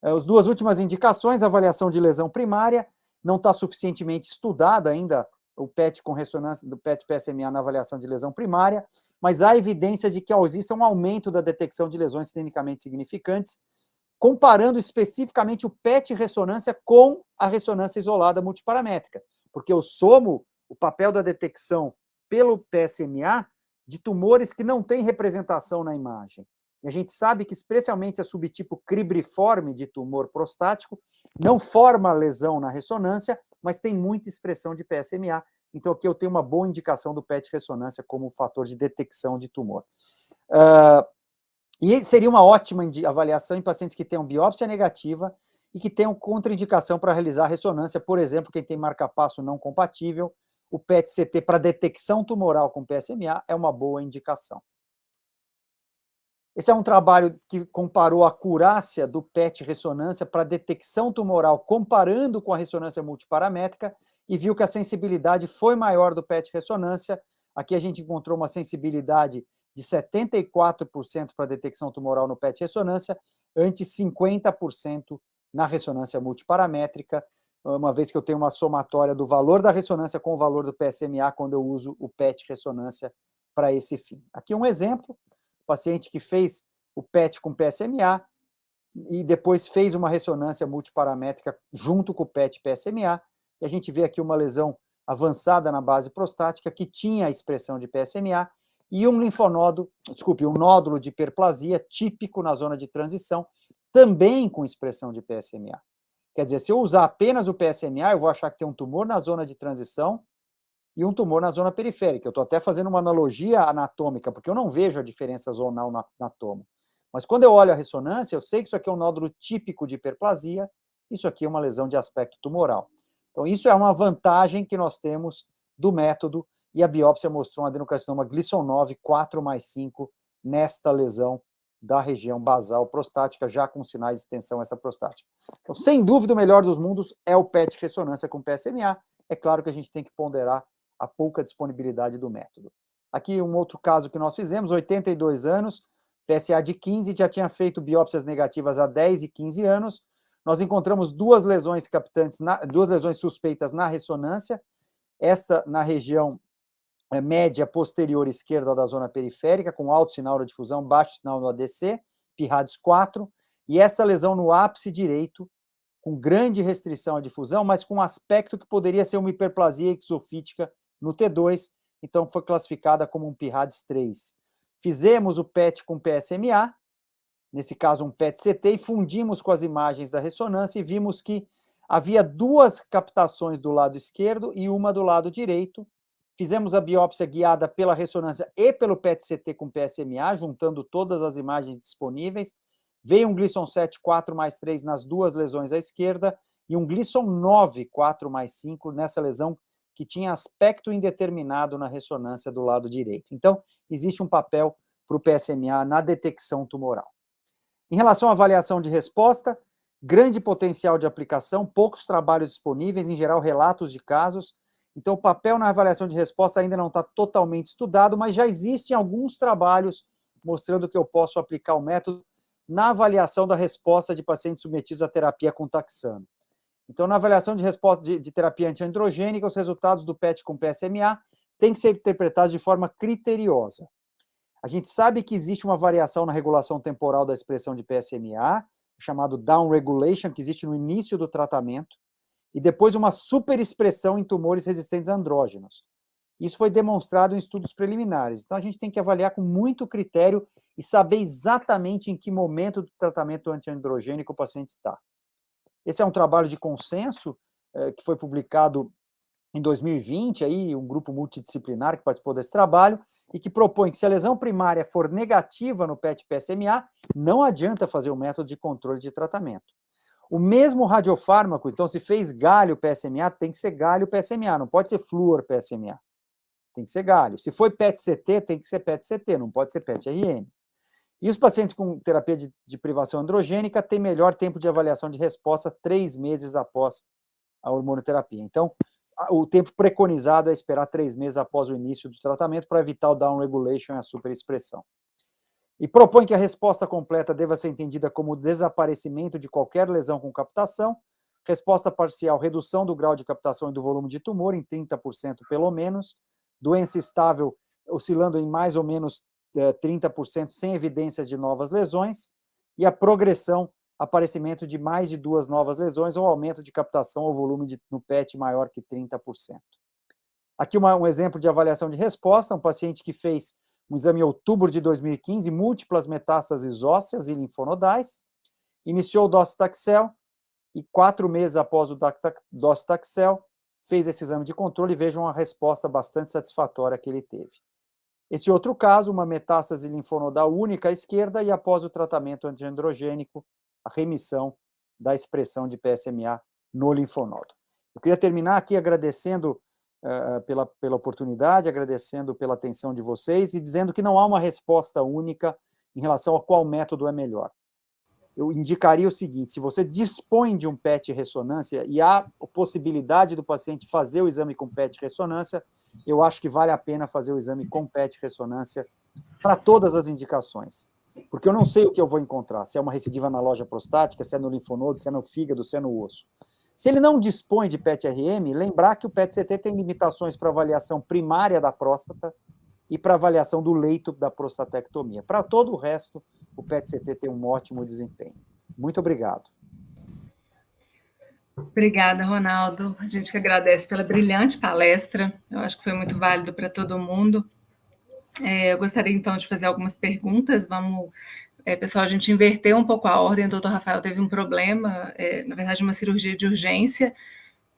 As duas últimas indicações, avaliação de lesão primária, não está suficientemente estudada ainda o PET com ressonância do PET-PSMA na avaliação de lesão primária, mas há evidências de que existe um aumento da detecção de lesões clinicamente significantes, comparando especificamente o PET-ressonância com a ressonância isolada multiparamétrica, porque eu somo o papel da detecção pelo PSMA de tumores que não têm representação na imagem. E a gente sabe que, especialmente a subtipo cribriforme de tumor prostático, não forma lesão na ressonância, mas tem muita expressão de PSMA. Então, aqui eu tenho uma boa indicação do PET-ressonância como fator de detecção de tumor. E seria uma ótima avaliação em pacientes que tenham biópsia negativa e que tenham contraindicação para realizar ressonância, por exemplo, quem tem marca-passo não compatível, o PET-CT para detecção tumoral com PSMA é uma boa indicação. Esse é um trabalho que comparou a acurácia do PET-ressonância para detecção tumoral, comparando com a ressonância multiparamétrica, e viu que a sensibilidade foi maior do PET-ressonância. Aqui a gente encontrou uma sensibilidade de 74% para detecção tumoral no PET-ressonância, ante 50% na ressonância multiparamétrica, uma vez que eu tenho uma somatória do valor da ressonância com o valor do PSMA quando eu uso o PET-ressonância para esse fim. Aqui um exemplo, paciente que fez o PET com PSMA e depois fez uma ressonância multiparamétrica junto com o PET-PSMA, e a gente vê aqui uma lesão avançada na base prostática que tinha a expressão de PSMA e um nódulo de hiperplasia típico na zona de transição, também com expressão de PSMA. Quer dizer, se eu usar apenas o PSMA, eu vou achar que tem um tumor na zona de transição e um tumor na zona periférica. Eu estou até fazendo uma analogia anatômica, porque eu não vejo a diferença zonal na tomo. Mas quando eu olho a ressonância, eu sei que isso aqui é um nódulo típico de hiperplasia, isso aqui é uma lesão de aspecto tumoral. Então, isso é uma vantagem que nós temos do método, e a biópsia mostrou um adenocarcinoma Gleason 9, 4+5, nesta lesão da região basal prostática, já com sinais de extensão extraprostática. Então, sem dúvida, o melhor dos mundos é o PET-ressonância com PSMA. É claro que a gente tem que ponderar a pouca disponibilidade do método. Aqui um outro caso que nós fizemos, 82 anos, PSA de 15, já tinha feito biópsias negativas há 10 e 15 anos. Nós encontramos duas lesões captantes, duas lesões suspeitas na ressonância, esta na região média posterior esquerda da zona periférica, com alto sinal de difusão, baixo sinal no ADC, PIRADS 4, e essa lesão no ápice direito, com grande restrição à difusão, mas com aspecto que poderia ser uma hiperplasia exofítica no T2, então foi classificada como um PIRADS 3. Fizemos o PET com PSMA, nesse caso um PET-CT, e fundimos com as imagens da ressonância e vimos que havia duas captações do lado esquerdo e uma do lado direito. Fizemos a biópsia guiada pela ressonância e pelo PET-CT com PSMA, juntando todas as imagens disponíveis. Veio um Gleason 7, 4+3 nas duas lesões à esquerda e um Gleason 9, 4+5 nessa lesão que tinha aspecto indeterminado na ressonância do lado direito. Então, existe um papel para o PSMA na detecção tumoral. Em relação à avaliação de resposta, grande potencial de aplicação, poucos trabalhos disponíveis, em geral relatos de casos. Então, o papel na avaliação de resposta ainda não está totalmente estudado, mas já existem alguns trabalhos mostrando que eu posso aplicar o método na avaliação da resposta de pacientes submetidos à terapia com taxano. Então, na avaliação de resposta de terapia antiandrogênica, os resultados do PET com PSMA têm que ser interpretados de forma criteriosa. A gente sabe que existe uma variação na regulação temporal da expressão de PSMA, chamado downregulation, que existe no início do tratamento, e depois uma superexpressão em tumores resistentes a andrógenos. Isso foi demonstrado em estudos preliminares. Então, a gente tem que avaliar com muito critério e saber exatamente em que momento do tratamento antiandrogênico o paciente está. Esse é um trabalho de consenso que foi publicado em 2020, aí, um grupo multidisciplinar que participou desse trabalho, e que propõe que se a lesão primária for negativa no PET-PSMA, não adianta fazer o método de controle de tratamento. O mesmo radiofármaco, então, se fez galho PSMA, tem que ser galho PSMA, não pode ser flúor PSMA. Tem que ser galho. Se foi PET-CT, tem que ser PET-CT, não pode ser PET-RM. E os pacientes com terapia de privação androgênica têm melhor tempo de avaliação de resposta 3 meses após a hormonoterapia. Então, o tempo preconizado é esperar 3 meses após o início do tratamento para evitar o down regulation e a superexpressão. E propõe que a resposta completa deva ser entendida como desaparecimento de qualquer lesão com captação, resposta parcial, redução do grau de captação e do volume de tumor em 30% pelo menos, doença estável oscilando em mais ou menos 30% sem evidências de novas lesões, e a progressão, aparecimento de mais de 2 novas lesões ou aumento de captação ou volume no PET maior que 30%. Aqui um exemplo de avaliação de resposta, um paciente que fez um exame em outubro de 2015, múltiplas metástases ósseas e linfonodais, iniciou o docetaxel e 4 meses após o docetaxel fez esse exame de controle e vejam uma resposta bastante satisfatória que ele teve. Esse outro caso, uma metástase linfonodal única à esquerda e após o tratamento antiandrogênico, a remissão da expressão de PSMA no linfonodo. Eu queria terminar aqui agradecendo pela oportunidade, agradecendo pela atenção de vocês e dizendo que não há uma resposta única em relação a qual método é melhor. Eu indicaria o seguinte: se você dispõe de um PET ressonância e há a possibilidade do paciente fazer o exame com PET ressonância, eu acho que vale a pena fazer o exame com PET ressonância para todas as indicações, porque eu não sei o que eu vou encontrar, se é uma recidiva na loja prostática, se é no linfonodo, se é no fígado, se é no osso. Se ele não dispõe de PET-RM, lembrar que o PET-CT tem limitações para avaliação primária da próstata e para avaliação do leito da prostatectomia. Para todo o resto, o PET-CT tem um ótimo desempenho. Muito obrigado. Obrigada, Ronaldo. A gente que agradece pela brilhante palestra. Eu acho que foi muito válido para todo mundo. Eu gostaria, então, de fazer algumas perguntas. Vamos, pessoal, a gente inverteu um pouco a ordem. O doutor Rafael teve um problema, na verdade, uma cirurgia de urgência.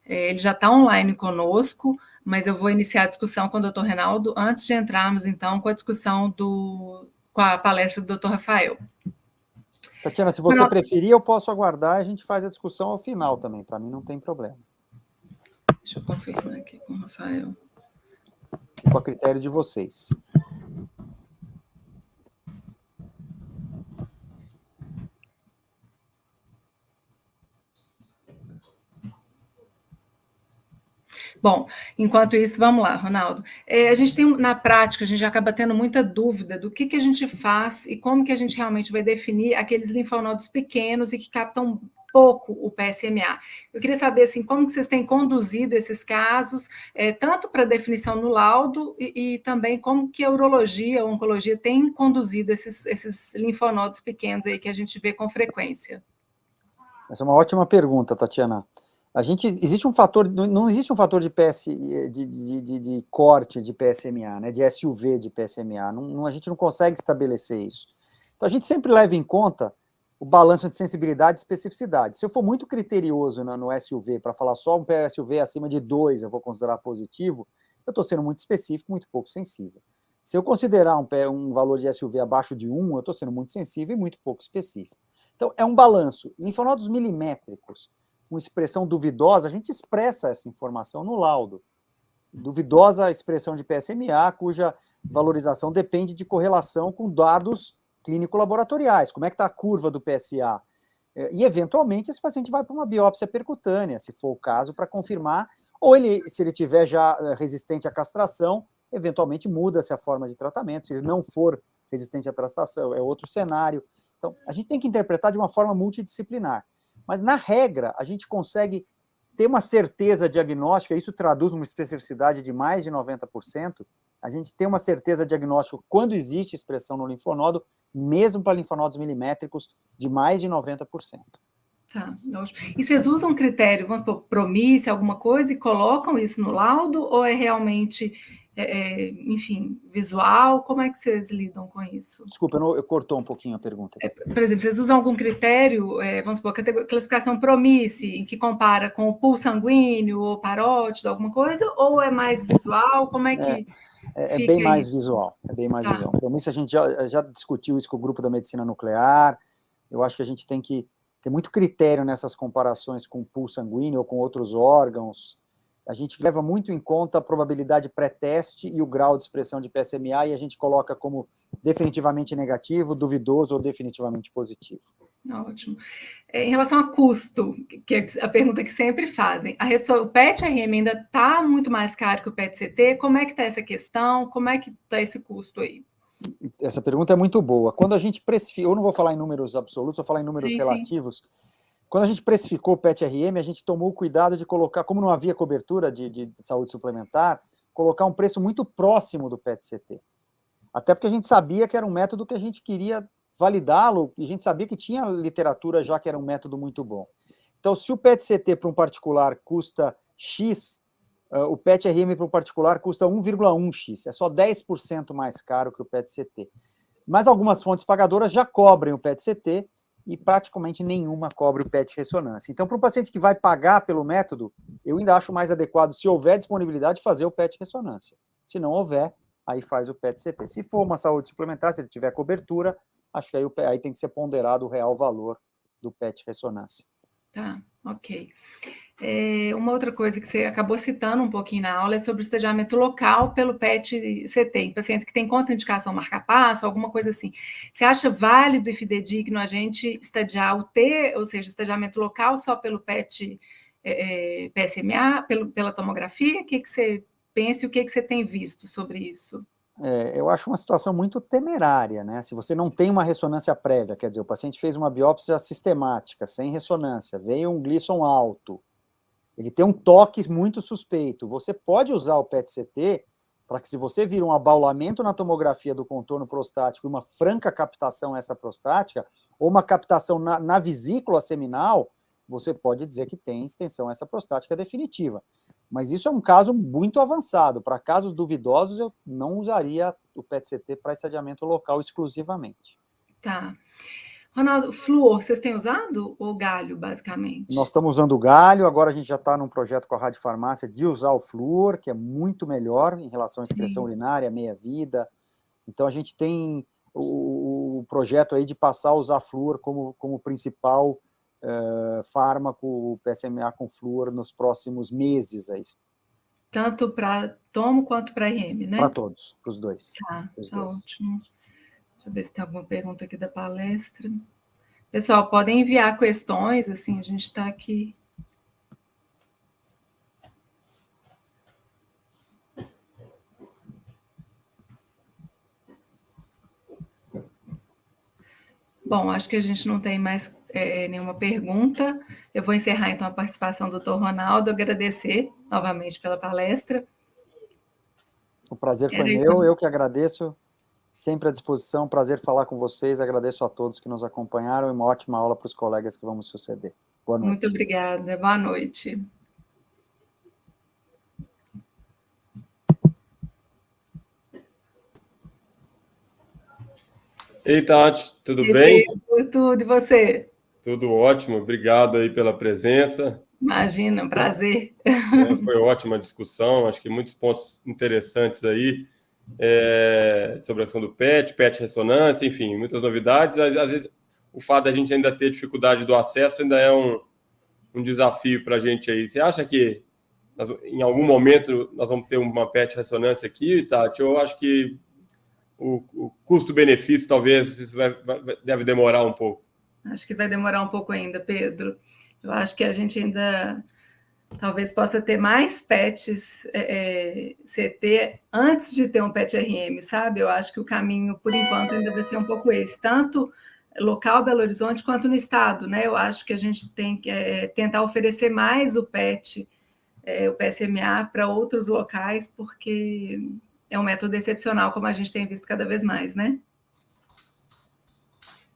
Ele já está online conosco, mas eu vou iniciar a discussão com o doutor Reinaldo antes de entrarmos, então, com a discussão com a palestra do doutor Rafael. Tatiana, se você preferir, eu posso aguardar e a gente faz a discussão ao final também. Para mim não tem problema. Deixa eu confirmar aqui com o Rafael. Fico a critério de vocês. Bom, enquanto isso, vamos lá, Ronaldo. A gente tem, na prática, a gente acaba tendo muita dúvida do que a gente faz e como que a gente realmente vai definir aqueles linfonodos pequenos e que captam pouco o PSMA. Eu queria saber, assim, como que vocês têm conduzido esses casos, tanto para definição no laudo e também como que a urologia, a oncologia tem conduzido esses linfonodos pequenos aí que a gente vê com frequência. Essa é uma ótima pergunta, Tatiana. Existe um fator, não existe um fator de corte de PSMA, né, de SUV de PSMA, a gente não consegue estabelecer isso. Então, a gente sempre leva em conta o balanço de sensibilidade e especificidade. Se eu for muito criterioso no SUV, para falar só um PSUV acima de 2, eu vou considerar positivo, eu estou sendo muito específico, muito pouco sensível. Se eu considerar um valor de SUV abaixo de 1, eu estou sendo muito sensível e muito pouco específico. Então, é um balanço. Linfonodos milimétricos, com expressão duvidosa, a gente expressa essa informação no laudo. Duvidosa a expressão de PSMA, cuja valorização depende de correlação com dados clínico-laboratoriais. Como é que está a curva do PSA? E, eventualmente, esse paciente vai para uma biópsia percutânea, se for o caso, para confirmar, ou se ele tiver já resistente à castração, eventualmente muda-se a forma de tratamento. Se ele não for resistente à castração, é outro cenário. Então, a gente tem que interpretar de uma forma multidisciplinar. Mas, na regra, a gente consegue ter uma certeza diagnóstica, isso traduz uma especificidade de mais de 90%, a gente tem uma certeza diagnóstica quando existe expressão no linfonodo, mesmo para linfonodos milimétricos, de mais de 90%. Tá, e vocês usam critério, vamos supor, promícia, alguma coisa, e colocam isso no laudo, ou é realmente enfim, visual? Como é que vocês lidam com isso? Desculpa, eu cortou um pouquinho a pergunta. Por exemplo, vocês usam algum critério, vamos supor, classificação PROMIS, em que compara com o pulso sanguíneo ou parótido, alguma coisa, ou é mais visual? Como é que É fica bem mais isso? visual, é bem mais visual. PROMIS, a gente já discutiu isso com o grupo da medicina nuclear. Eu acho que a gente tem que ter muito critério nessas comparações com o pulso sanguíneo ou com outros órgãos. A gente leva muito em conta a probabilidade pré-teste e o grau de expressão de PSMA, e a gente coloca como definitivamente negativo, duvidoso ou definitivamente positivo. Ótimo. Em relação a custo, que é a pergunta que sempre fazem, o PET-RM ainda está muito mais caro que o PET-CT? Como é que está essa questão? Como é que está esse custo aí? Essa pergunta é muito boa. Quando a gente precifica, eu não vou falar em números absolutos, vou falar em números relativos. Sim. Quando a gente precificou o PET-RM, a gente tomou o cuidado de colocar, como não havia cobertura de saúde suplementar, colocar um preço muito próximo do PET-CT. Até porque a gente sabia que era um método que a gente queria validá-lo, e a gente sabia que tinha literatura já que era um método muito bom. Então, se o PET-CT para um particular custa X, o PET-RM para um particular custa 1,1x, é só 10% mais caro que o PET-CT. Mas algumas fontes pagadoras já cobrem o PET-CT e praticamente nenhuma cobre o PET-ressonância. Então, para um paciente que vai pagar pelo método, eu ainda acho mais adequado, se houver disponibilidade, fazer o PET-ressonância. Se não houver, aí faz o PET-CT. Se for uma saúde suplementar, se ele tiver cobertura, acho que aí tem que ser ponderado o real valor do PET-ressonância. Tá, ok. Uma outra coisa que você acabou citando um pouquinho na aula é sobre o estadiamento local pelo PET-CT, em pacientes que têm contraindicação marca-passo, alguma coisa assim. Você acha válido e fidedigno a gente estadiar o T, ou seja, estadiamento local só pelo PSMA, pela tomografia? O que você pensa e o que você tem visto sobre isso? Eu acho uma situação muito temerária, né? Se você não tem uma ressonância prévia, quer dizer, o paciente fez uma biópsia sistemática, sem ressonância, veio um Gleason alto, ele tem um toque muito suspeito, você pode usar o PET-CT para que, se você vir um abaulamento na tomografia do contorno prostático e uma franca captação extraprostática, ou uma captação na vesícula seminal, você pode dizer que tem extensão extraprostática definitiva. Mas isso é um caso muito avançado. Para casos duvidosos, eu não usaria o PET-CT para estadiamento local exclusivamente. Tá. Ronaldo, flúor, vocês têm usado ou galho, basicamente? Nós estamos usando o galho, agora a gente já está num projeto com a radiofarmácia de usar o flúor, que é muito melhor em relação à excreção urinária, meia-vida. Então a gente tem o projeto aí de passar a usar flúor como principal fármaco PSMA com flúor nos próximos meses. Aí. Tanto para tomo quanto para RM, né? Para todos, para os dois. Tá, ótimo. Deixa eu ver se tem alguma pergunta aqui da palestra. Pessoal, podem enviar questões, assim, a gente está aqui. Bom, acho que a gente não tem mais nenhuma pergunta. Eu vou encerrar, então, a participação do Dr. Ronaldo, agradecer novamente pela palestra. O prazer foi meu, eu que agradeço, sempre à disposição, prazer falar com vocês, agradeço a todos que nos acompanharam e uma ótima aula para os colegas que vamos suceder. Boa noite. Muito obrigada, boa noite. Ei, Tati, tudo bem? Tudo, e você? Tudo ótimo, obrigado aí pela presença. Imagina, um prazer. Foi ótima a discussão, acho que muitos pontos interessantes aí sobre a questão do PET ressonância, enfim, muitas novidades. Às vezes, o fato da gente ainda ter dificuldade do acesso ainda é um desafio para a gente aí. Você acha que em algum momento nós vamos ter uma PET ressonância aqui, Tati? Eu acho que o custo-benefício talvez isso deve demorar um pouco. Acho que vai demorar um pouco ainda, Pedro. Eu acho que a gente ainda talvez possa ter mais PETs CT antes de ter um PET-RM, sabe? Eu acho que o caminho, por enquanto, ainda vai ser um pouco esse, tanto local Belo Horizonte quanto no estado, né? Eu acho que a gente tem que tentar oferecer mais o PET, o PSMA para outros locais, porque é um método excepcional, como a gente tem visto cada vez mais, né?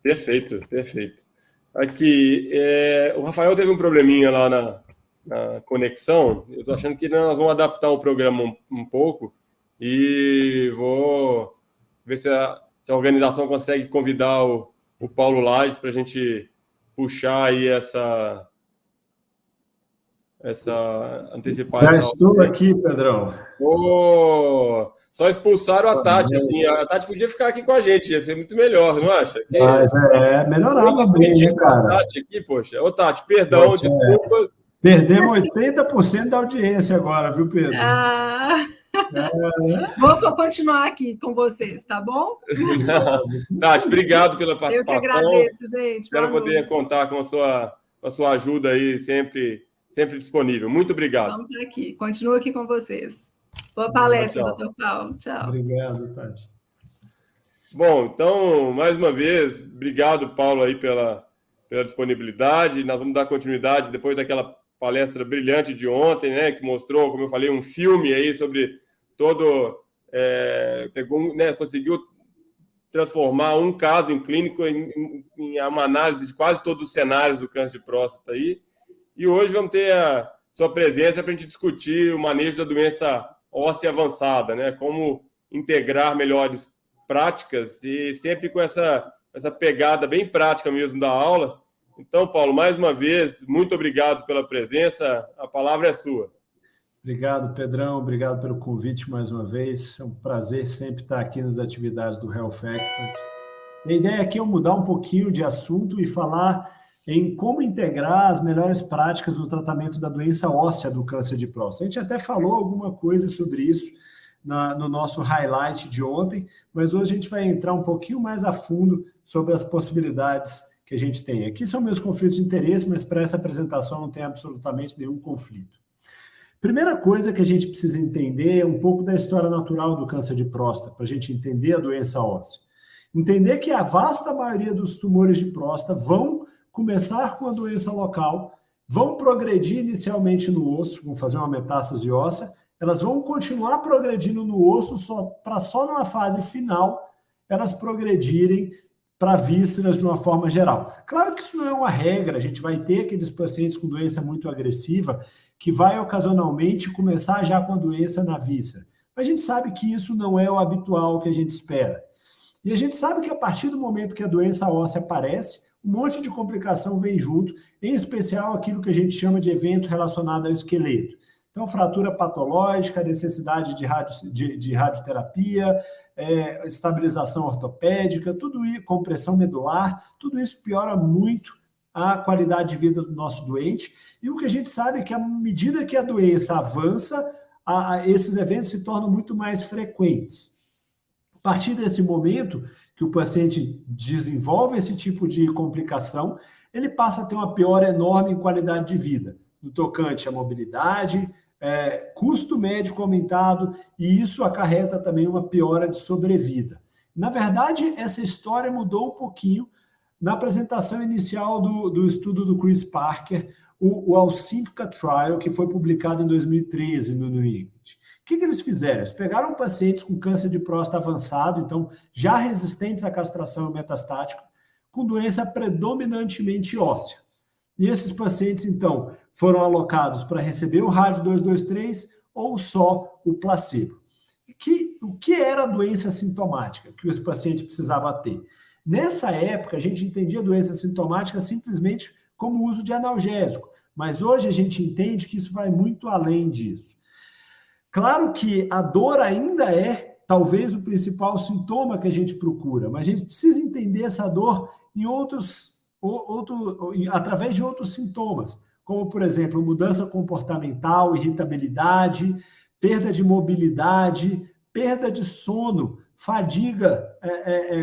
Perfeito, perfeito. Aqui, o Rafael teve um probleminha lá na conexão. Eu estou achando que nós vamos adaptar o programa um pouco e vou ver se a organização consegue convidar o Paulo Lages para a gente puxar aí antecipar. Já estou aqui, Pedrão. Só expulsaram a Tati, assim, a Tati podia ficar aqui com a gente, ia ser muito melhor, não acha? Mas melhorava bem, né, cara? Tati aqui, poxa. Ô, Tati, perdão, desculpa. Perdemos 80% da audiência agora, viu, Pedro? Vou continuar aqui com vocês, tá bom? Tati, obrigado pela participação. Eu que agradeço, gente. Espero poder contar com a sua ajuda aí, sempre disponível. Muito obrigado. Vamos aqui. Continuo aqui com vocês. Boa palestra, doutor Paulo. Tchau. Obrigado, Tati. Bom, então, mais uma vez, obrigado, Paulo, aí pela disponibilidade. Nós vamos dar continuidade depois daquela palestra brilhante de ontem, né, que mostrou, como eu falei, um filme aí sobre conseguiu transformar um caso em clínico em uma análise de quase todos os cenários do câncer de próstata aí. E hoje vamos ter a sua presença para a gente discutir o manejo da doença óssea avançada, né, como integrar melhores práticas e sempre com essa pegada bem prática mesmo da aula. Então, Paulo, mais uma vez, muito obrigado pela presença. A palavra é sua. Obrigado, Pedrão. Obrigado pelo convite mais uma vez. É um prazer sempre estar aqui nas atividades do Health Expert. A ideia aqui é mudar um pouquinho de assunto e falar em como integrar as melhores práticas no tratamento da doença óssea do câncer de próstata. A gente até falou alguma coisa sobre isso no nosso highlight de ontem, mas hoje a gente vai entrar um pouquinho mais a fundo sobre as possibilidades que a gente tem. Aqui são meus conflitos de interesse, mas para essa apresentação não tem absolutamente nenhum conflito. Primeira coisa que a gente precisa entender é um pouco da história natural do câncer de próstata, para a gente entender a doença óssea. Entender que a vasta maioria dos tumores de próstata vão começar com a doença local, vão progredir inicialmente no osso, vão fazer uma metástase óssea, elas vão continuar progredindo no osso para só numa fase final elas progredirem para vísceras de uma forma geral. Claro que isso não é uma regra, a gente vai ter aqueles pacientes com doença muito agressiva que vai ocasionalmente começar já com a doença na víscera. Mas a gente sabe que isso não é o habitual que a gente espera. E a gente sabe que a partir do momento que a doença óssea aparece, um monte de complicação vem junto, em especial aquilo que a gente chama de evento relacionado ao esqueleto. Então, fratura patológica, necessidade de radioterapia, estabilização ortopédica, tudo isso, compressão medular, tudo isso piora muito a qualidade de vida do nosso doente. E o que a gente sabe é que à medida que a doença avança, esses eventos se tornam muito mais frequentes. A partir desse momento que o paciente desenvolve esse tipo de complicação, ele passa a ter uma piora enorme em qualidade de vida, no tocante à mobilidade, custo médico aumentado, e isso acarreta também uma piora de sobrevida. Na verdade, essa história mudou um pouquinho na apresentação inicial do estudo do Chris Parker, o Alsimpica Trial, que foi publicado em 2013 no New England. O que eles fizeram? Eles pegaram pacientes com câncer de próstata avançado, então já resistentes à castração metastática, com doença predominantemente óssea. E esses pacientes, então, foram alocados para receber o rádio 223 ou só o placebo. O que era a doença sintomática que esse paciente precisava ter? Nessa época, a gente entendia a doença sintomática simplesmente como uso de analgésico, mas hoje a gente entende que isso vai muito além disso. Claro que a dor ainda é, talvez, o principal sintoma que a gente procura, mas a gente precisa entender essa dor em através de outros sintomas, como, por exemplo, mudança comportamental, irritabilidade, perda de mobilidade, perda de sono, fadiga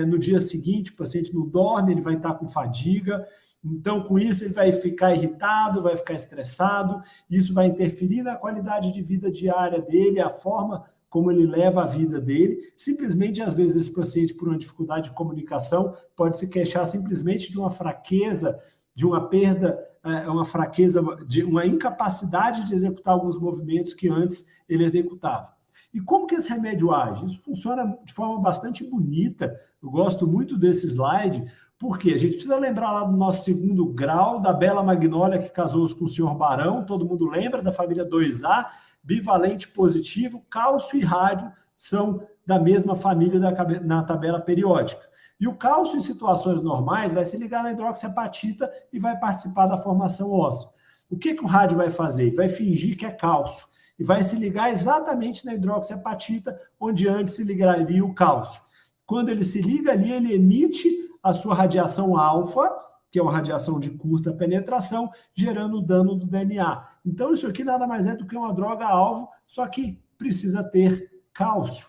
no dia seguinte, o paciente não dorme, ele vai estar com fadiga, então com isso ele vai ficar irritado, vai ficar estressado, isso vai interferir na qualidade de vida diária dele, a forma como ele leva a vida dele. Simplesmente, às vezes, esse paciente, por uma dificuldade de comunicação, pode se queixar simplesmente de uma fraqueza, de uma perda, uma fraqueza, de uma incapacidade de executar alguns movimentos que antes ele executava. E como que esse remédio age? Isso funciona de forma bastante bonita. Eu gosto muito desse slide, porque a gente precisa lembrar lá do nosso segundo grau, da Bela Magnólia que casou-se com o senhor Barão, todo mundo lembra da família 2A, bivalente positivo, cálcio e rádio são da mesma família na tabela periódica. E o cálcio, em situações normais, vai se ligar na hidroxiapatita e vai participar da formação óssea. O que o rádio vai fazer? Ele vai fingir que é cálcio e vai se ligar exatamente na hidroxiapatita, onde antes se ligaria o cálcio. Quando ele se liga ali, ele emite a sua radiação alfa, que é uma radiação de curta penetração, gerando dano do DNA. Então, isso aqui nada mais é do que uma droga-alvo, só que precisa ter cálcio.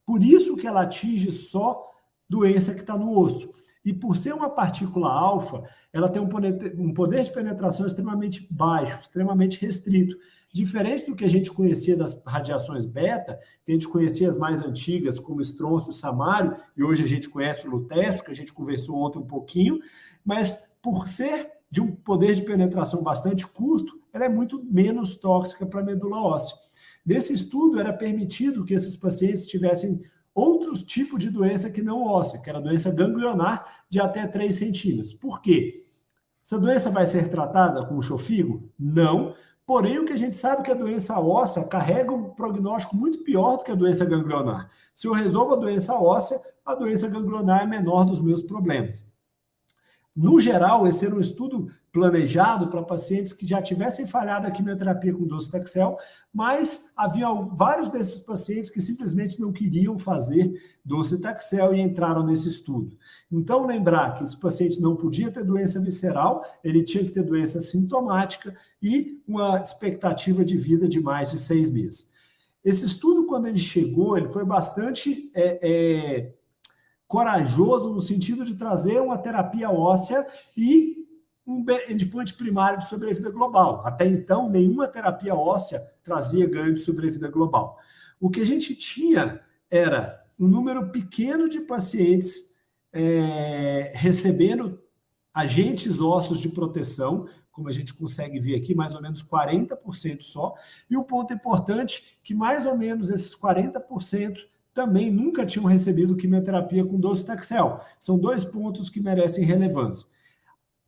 Por isso que ela atinge só doença que está no osso. E por ser uma partícula alfa, ela tem um poder de penetração extremamente baixo, extremamente restrito. Diferente do que a gente conhecia das radiações beta, que a gente conhecia as mais antigas, como estrôncio e samário, e hoje a gente conhece o lutécio, que a gente conversou ontem um pouquinho, mas por ser de um poder de penetração bastante curto, ela é muito menos tóxica para a medula óssea. Nesse estudo, era permitido que esses pacientes tivessem outros tipos de doença que não óssea, que era a doença ganglionar de até 3 centímetros. Por quê? Essa doença vai ser tratada com o chofigo? Não. Porém, o que a gente sabe é que a doença óssea carrega um prognóstico muito pior do que a doença ganglionar. Se eu resolvo a doença óssea, a doença ganglionar é menor dos meus problemas. No geral, esse era um estudo planejado para pacientes que já tivessem falhado a quimioterapia com docetaxel, mas havia vários desses pacientes que simplesmente não queriam fazer docetaxel e entraram nesse estudo. Então, lembrar que esse paciente não podia ter doença visceral, ele tinha que ter doença sintomática e uma expectativa de vida de mais de 6 meses. Esse estudo, quando ele chegou, ele foi bastante corajoso no sentido de trazer uma terapia óssea e um endpoint primário de sobrevida global. Até então, nenhuma terapia óssea trazia ganho de sobrevida global. O que a gente tinha era um número pequeno de pacientes recebendo agentes ósseos de proteção, como a gente consegue ver aqui, mais ou menos 40% só. E o ponto importante, que mais ou menos esses 40% também nunca tinham recebido quimioterapia com docetaxel. São 2 pontos que merecem relevância.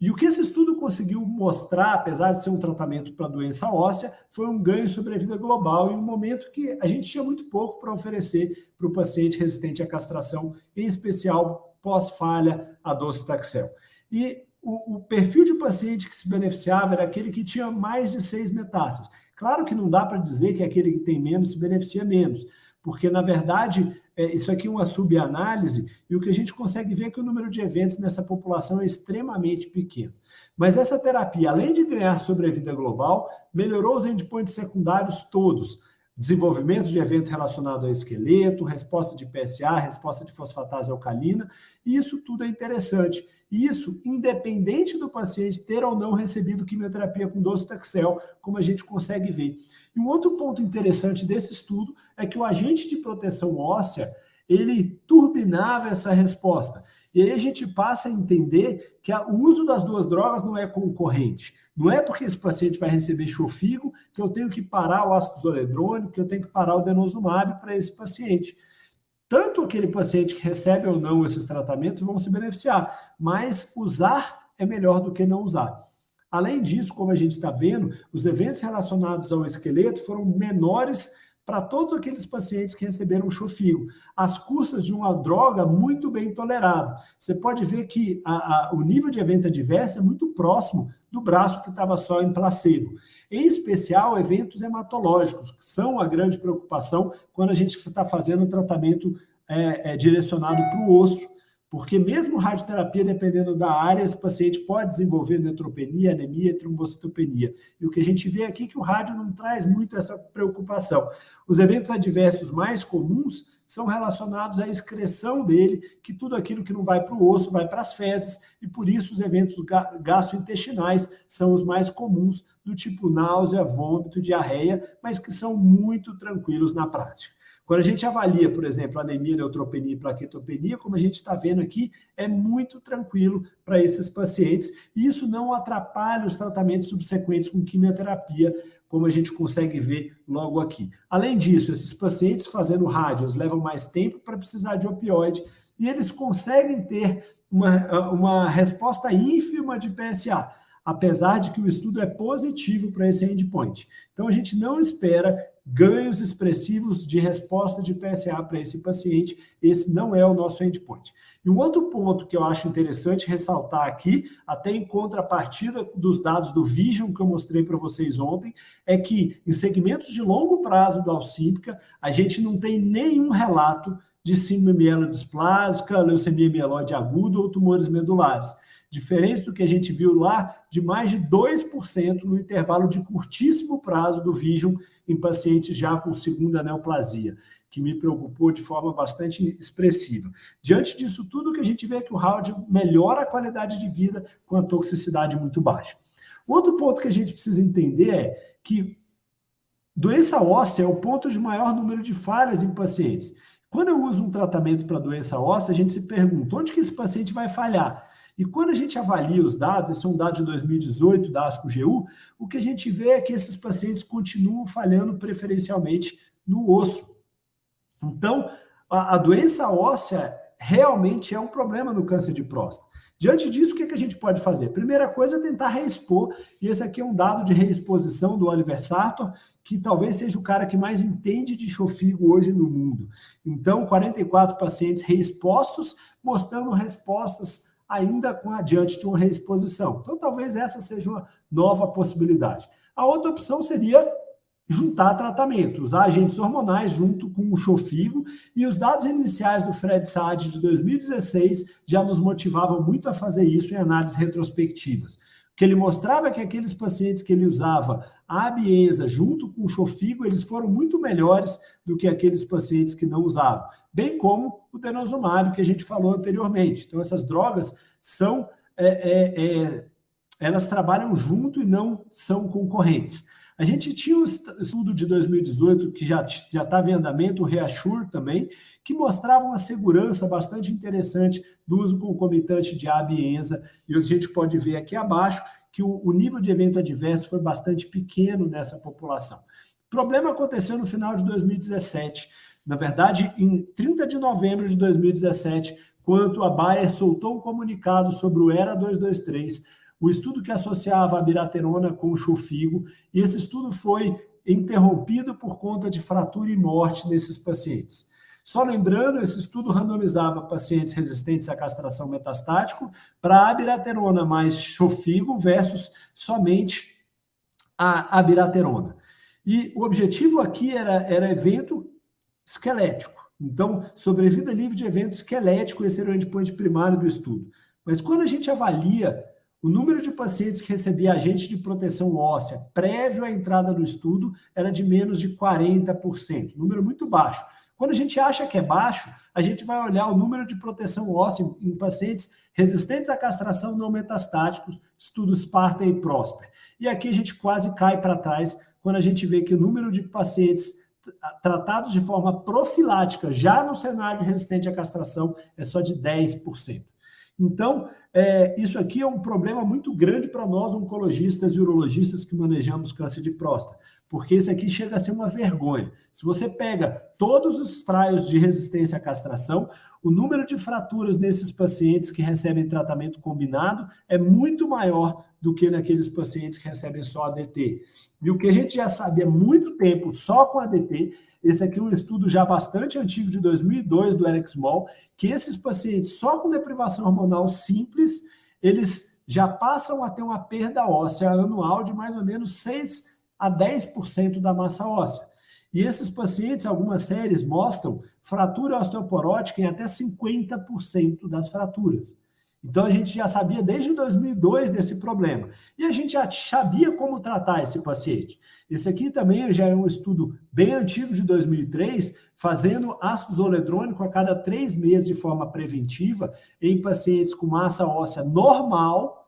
E o que esse estudo conseguiu mostrar, apesar de ser um tratamento para doença óssea, foi um ganho sobre a vida global em um momento que a gente tinha muito pouco para oferecer para o paciente resistente à castração, em especial pós-falha a docetaxel. E o perfil de paciente que se beneficiava era aquele que tinha mais de 6 metástases. Claro que não dá para dizer que aquele que tem menos se beneficia menos, porque, na verdade, isso aqui é uma subanálise, e o que a gente consegue ver é que o número de eventos nessa população é extremamente pequeno. Mas essa terapia, além de ganhar sobrevida global, melhorou os endpoints secundários todos. Desenvolvimento de evento relacionado ao esqueleto, resposta de PSA, resposta de fosfatase alcalina, e isso tudo é interessante. Isso, independente do paciente ter ou não recebido quimioterapia com docetaxel, como a gente consegue ver. E um outro ponto interessante desse estudo é que o agente de proteção óssea, ele turbinava essa resposta. E aí a gente passa a entender que o uso das 2 drogas não é concorrente. Não é porque esse paciente vai receber chofigo que eu tenho que parar o ácido zoledrônico, que eu tenho que parar o denosumab para esse paciente. Tanto aquele paciente que recebe ou não esses tratamentos vão se beneficiar, mas usar é melhor do que não usar. Além disso, como a gente está vendo, os eventos relacionados ao esqueleto foram menores para todos aqueles pacientes que receberam chofigo, às custas de uma droga muito bem tolerada. Você pode ver que o nível de evento adverso é muito próximo do braço que estava só em placebo. Em especial, eventos hematológicos, que são a grande preocupação quando a gente está fazendo o tratamento direcionado para o osso, porque mesmo radioterapia, dependendo da área, esse paciente pode desenvolver neutropenia, anemia, trombocitopenia. E o que a gente vê aqui é que o rádio não traz muito essa preocupação. Os eventos adversos mais comuns são relacionados à excreção dele, que tudo aquilo que não vai para o osso vai para as fezes, e por isso os eventos gastrointestinais são os mais comuns, do tipo náusea, vômito, diarreia, mas que são muito tranquilos na prática. Quando a gente avalia, por exemplo, anemia, neutropenia e plaquetopenia, como a gente está vendo aqui, é muito tranquilo para esses pacientes, e isso não atrapalha os tratamentos subsequentes com quimioterapia, como a gente consegue ver logo aqui. Além disso, esses pacientes fazendo rádios levam mais tempo para precisar de opioide, e eles conseguem ter uma resposta ínfima de PSA, apesar de que o estudo é positivo para esse endpoint. Então, a gente não espera ganhos expressivos de resposta de PSA para esse paciente. Esse não é o nosso endpoint. E um outro ponto que eu acho interessante ressaltar aqui, até em contrapartida dos dados do Vision que eu mostrei para vocês ontem, é que em segmentos de longo prazo da Alcímprica, a gente não tem nenhum relato de síndrome mielodisplásica, leucemia mieloide aguda ou tumores medulares. Diferente do que a gente viu lá, de mais de 2% no intervalo de curtíssimo prazo do Vision em pacientes já com segunda neoplasia, que me preocupou de forma bastante expressiva. Diante disso tudo, o que a gente vê é que o Howard melhora a qualidade de vida com a toxicidade muito baixa. Outro ponto que a gente precisa entender é que doença óssea é o ponto de maior número de falhas em pacientes. Quando eu uso um tratamento para doença óssea, a gente se pergunta, onde que esse paciente vai falhar? E quando a gente avalia os dados, esse é um dado de 2018 da ASCO-GU, o que a gente vê é que esses pacientes continuam falhando preferencialmente no osso. Então, a doença óssea realmente é um problema no câncer de próstata. Diante disso, o que a gente pode fazer? Primeira coisa é tentar reexpor, e esse aqui é um dado de reexposição do Oliver Sartor, que talvez seja o cara que mais entende de chofigo hoje no mundo. Então, 44 pacientes reexpostos, mostrando respostas ainda com adiante de uma reexposição. Então, talvez essa seja uma nova possibilidade. A outra opção seria juntar tratamento, usar agentes hormonais junto com o chofigo, e os dados iniciais do Fred Saad de 2016 já nos motivavam muito a fazer isso em análises retrospectivas. O que ele mostrava é que aqueles pacientes que ele usava a Abienza junto com o chofigo, eles foram muito melhores do que aqueles pacientes que não usavam, bem como o denosumab, que a gente falou anteriormente. Então, essas drogas são, elas trabalham junto e não são concorrentes. A gente tinha um estudo de 2018 que já estava em andamento, o Reassure também, que mostrava uma segurança bastante interessante do uso concomitante de Abienza, e a gente pode ver aqui abaixo que o nível de evento adverso foi bastante pequeno nessa população. O problema aconteceu no final de 2017, na verdade, em 30 de novembro de 2017, quando a Bayer soltou um comunicado sobre o ERA-223, o estudo que associava a abiraterona com o chofigo, e esse estudo foi interrompido por conta de fratura e morte nesses pacientes. Só lembrando, esse estudo randomizava pacientes resistentes à castração metastático para abiraterona mais chofigo versus somente a abiraterona. E o objetivo aqui era evento esquelético. Então, sobrevida livre de evento esquelético, esse era o endpoint primário do estudo. Mas quando a gente avalia o número de pacientes que recebia agente de proteção óssea prévio à entrada no estudo era de menos de 40%, número muito baixo. Quando a gente acha que é baixo, a gente vai olhar o número de proteção óssea em pacientes resistentes à castração não metastáticos, estudo Sparta e Prosper. E aqui a gente quase cai para trás quando a gente vê que o número de pacientes tratados de forma profilática já no cenário resistente à castração é só de 10%. Então, isso aqui é um problema muito grande para nós, oncologistas e urologistas que manejamos câncer de próstata, porque isso aqui chega a ser uma vergonha. Se você pega todos os trials de resistência à castração, o número de fraturas nesses pacientes que recebem tratamento combinado é muito maior do que naqueles pacientes que recebem só ADT. E o que a gente já sabe há muito tempo só com ADT, esse aqui é um estudo já bastante antigo, de 2002, do Eric Small, que esses pacientes só com deprivação hormonal simples, eles já passam a ter uma perda óssea anual de mais ou menos 6 a 10% da massa óssea. E esses pacientes, algumas séries mostram fratura osteoporótica em até 50% das fraturas. Então, a gente já sabia desde 2002 desse problema. E a gente já sabia como tratar esse paciente. Esse aqui também já é um estudo bem antigo, de 2003, fazendo ácido zoledrônico a cada 3 meses de forma preventiva em pacientes com massa óssea normal,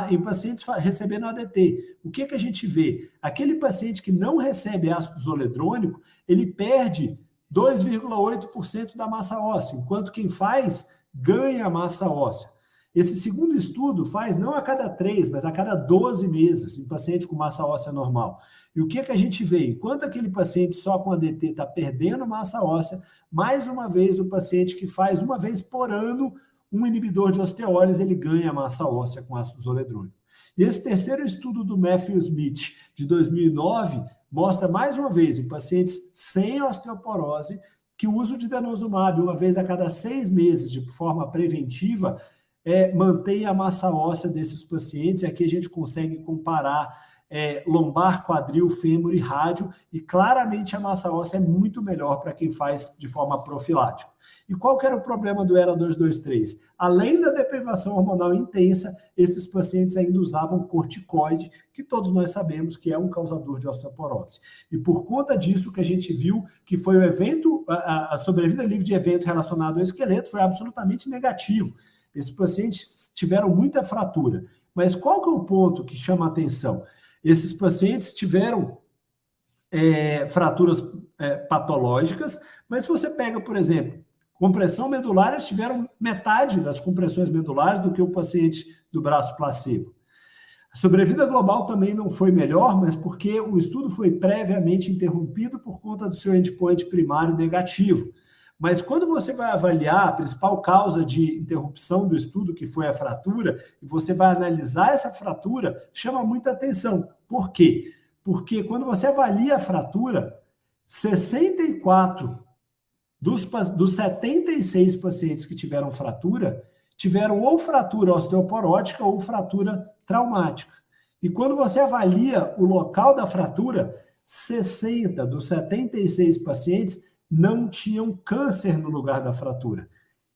em pacientes recebendo ADT. O que a gente vê? Aquele paciente que não recebe ácido zoledrônico, ele perde 2,8% da massa óssea, enquanto quem faz ganha massa óssea. Esse segundo estudo faz não a cada 3, mas a cada 12 meses em paciente com massa óssea normal. E o que a gente vê? Enquanto aquele paciente só com ADT está perdendo massa óssea, mais uma vez o paciente que faz uma vez por ano um inibidor de osteólise, ele ganha massa óssea com ácido zoledrônico. E esse terceiro estudo do Matthew Smith, de 2009, mostra mais uma vez em pacientes sem osteoporose que o uso de denosumab uma vez a cada 6 meses de forma preventiva mantém a massa óssea desses pacientes. E aqui a gente consegue comparar lombar, quadril, fêmur e rádio, e claramente a massa óssea é muito melhor para quem faz de forma profilática. E qual que era o problema do ERA 223? Além da deprivação hormonal intensa, esses pacientes ainda usavam corticoide, que todos nós sabemos que é um causador de osteoporose. E por conta disso que a gente viu que foi o evento, a sobrevida livre de evento relacionado ao esqueleto foi absolutamente negativo. Esses pacientes tiveram muita fratura. Mas qual que é o ponto que chama a atenção? Esses pacientes tiveram fraturas patológicas, mas se você pega, por exemplo, compressão medular, eles tiveram metade das compressões medulares do que o paciente do braço placebo. A sobrevida global também não foi melhor, mas porque o estudo foi previamente interrompido por conta do seu endpoint primário negativo. Mas quando você vai avaliar a principal causa de interrupção do estudo, que foi a fratura, e você vai analisar essa fratura, chama muita atenção. Por quê? Porque quando você avalia a fratura, 64 dos 76 pacientes que tiveram fratura, tiveram ou fratura osteoporótica ou fratura traumática. E quando você avalia o local da fratura, 60 dos 76 pacientes não tinham câncer no lugar da fratura.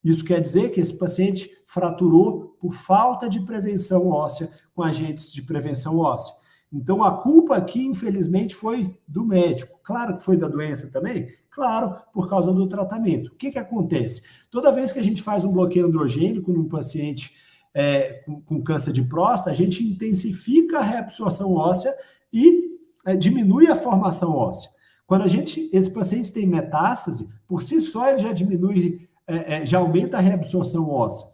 Isso quer dizer que esse paciente fraturou por falta de prevenção óssea com agentes de prevenção óssea. Então, a culpa aqui, infelizmente, foi do médico. Claro que foi da doença também, claro, por causa do tratamento. O que acontece? Toda vez que a gente faz um bloqueio androgênico num paciente com câncer de próstata, a gente intensifica a reabsorção óssea e diminui a formação óssea. Quando esse paciente tem metástase, por si só ele já diminui, já aumenta a reabsorção óssea.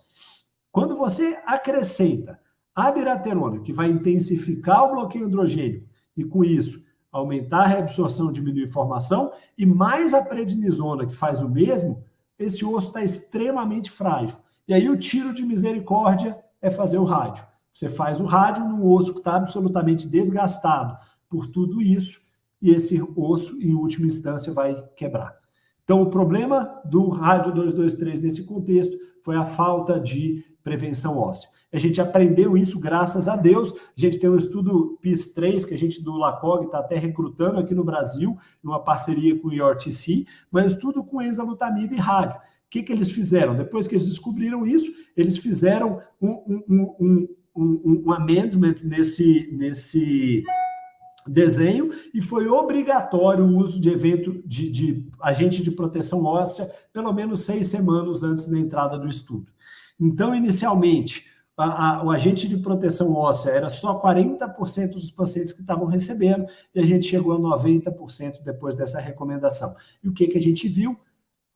Quando você acrescenta a abiraterona, que vai intensificar o bloqueio androgênico, e com isso aumentar a reabsorção, diminuir a formação, e mais a prednisona, que faz o mesmo, esse osso está extremamente frágil. E aí o tiro de misericórdia é fazer o rádio. Você faz o rádio num osso que está absolutamente desgastado por tudo isso, e esse osso, em última instância, vai quebrar. Então, o problema do rádio 223 nesse contexto foi a falta de prevenção óssea. A gente aprendeu isso, graças a Deus. A gente tem um estudo PIS-3, que a gente do LACOG está até recrutando aqui no Brasil, em uma parceria com o IORTC, mas estudo com enzalutamida e rádio. O que eles fizeram? Depois que eles descobriram isso, eles fizeram um amendment nesse desenho, e foi obrigatório o uso de agente de proteção óssea pelo menos 6 semanas antes da entrada do estudo. Então, inicialmente, o agente de proteção óssea era só 40% dos pacientes que estavam recebendo, e a gente chegou a 90% depois dessa recomendação. E o que a gente viu?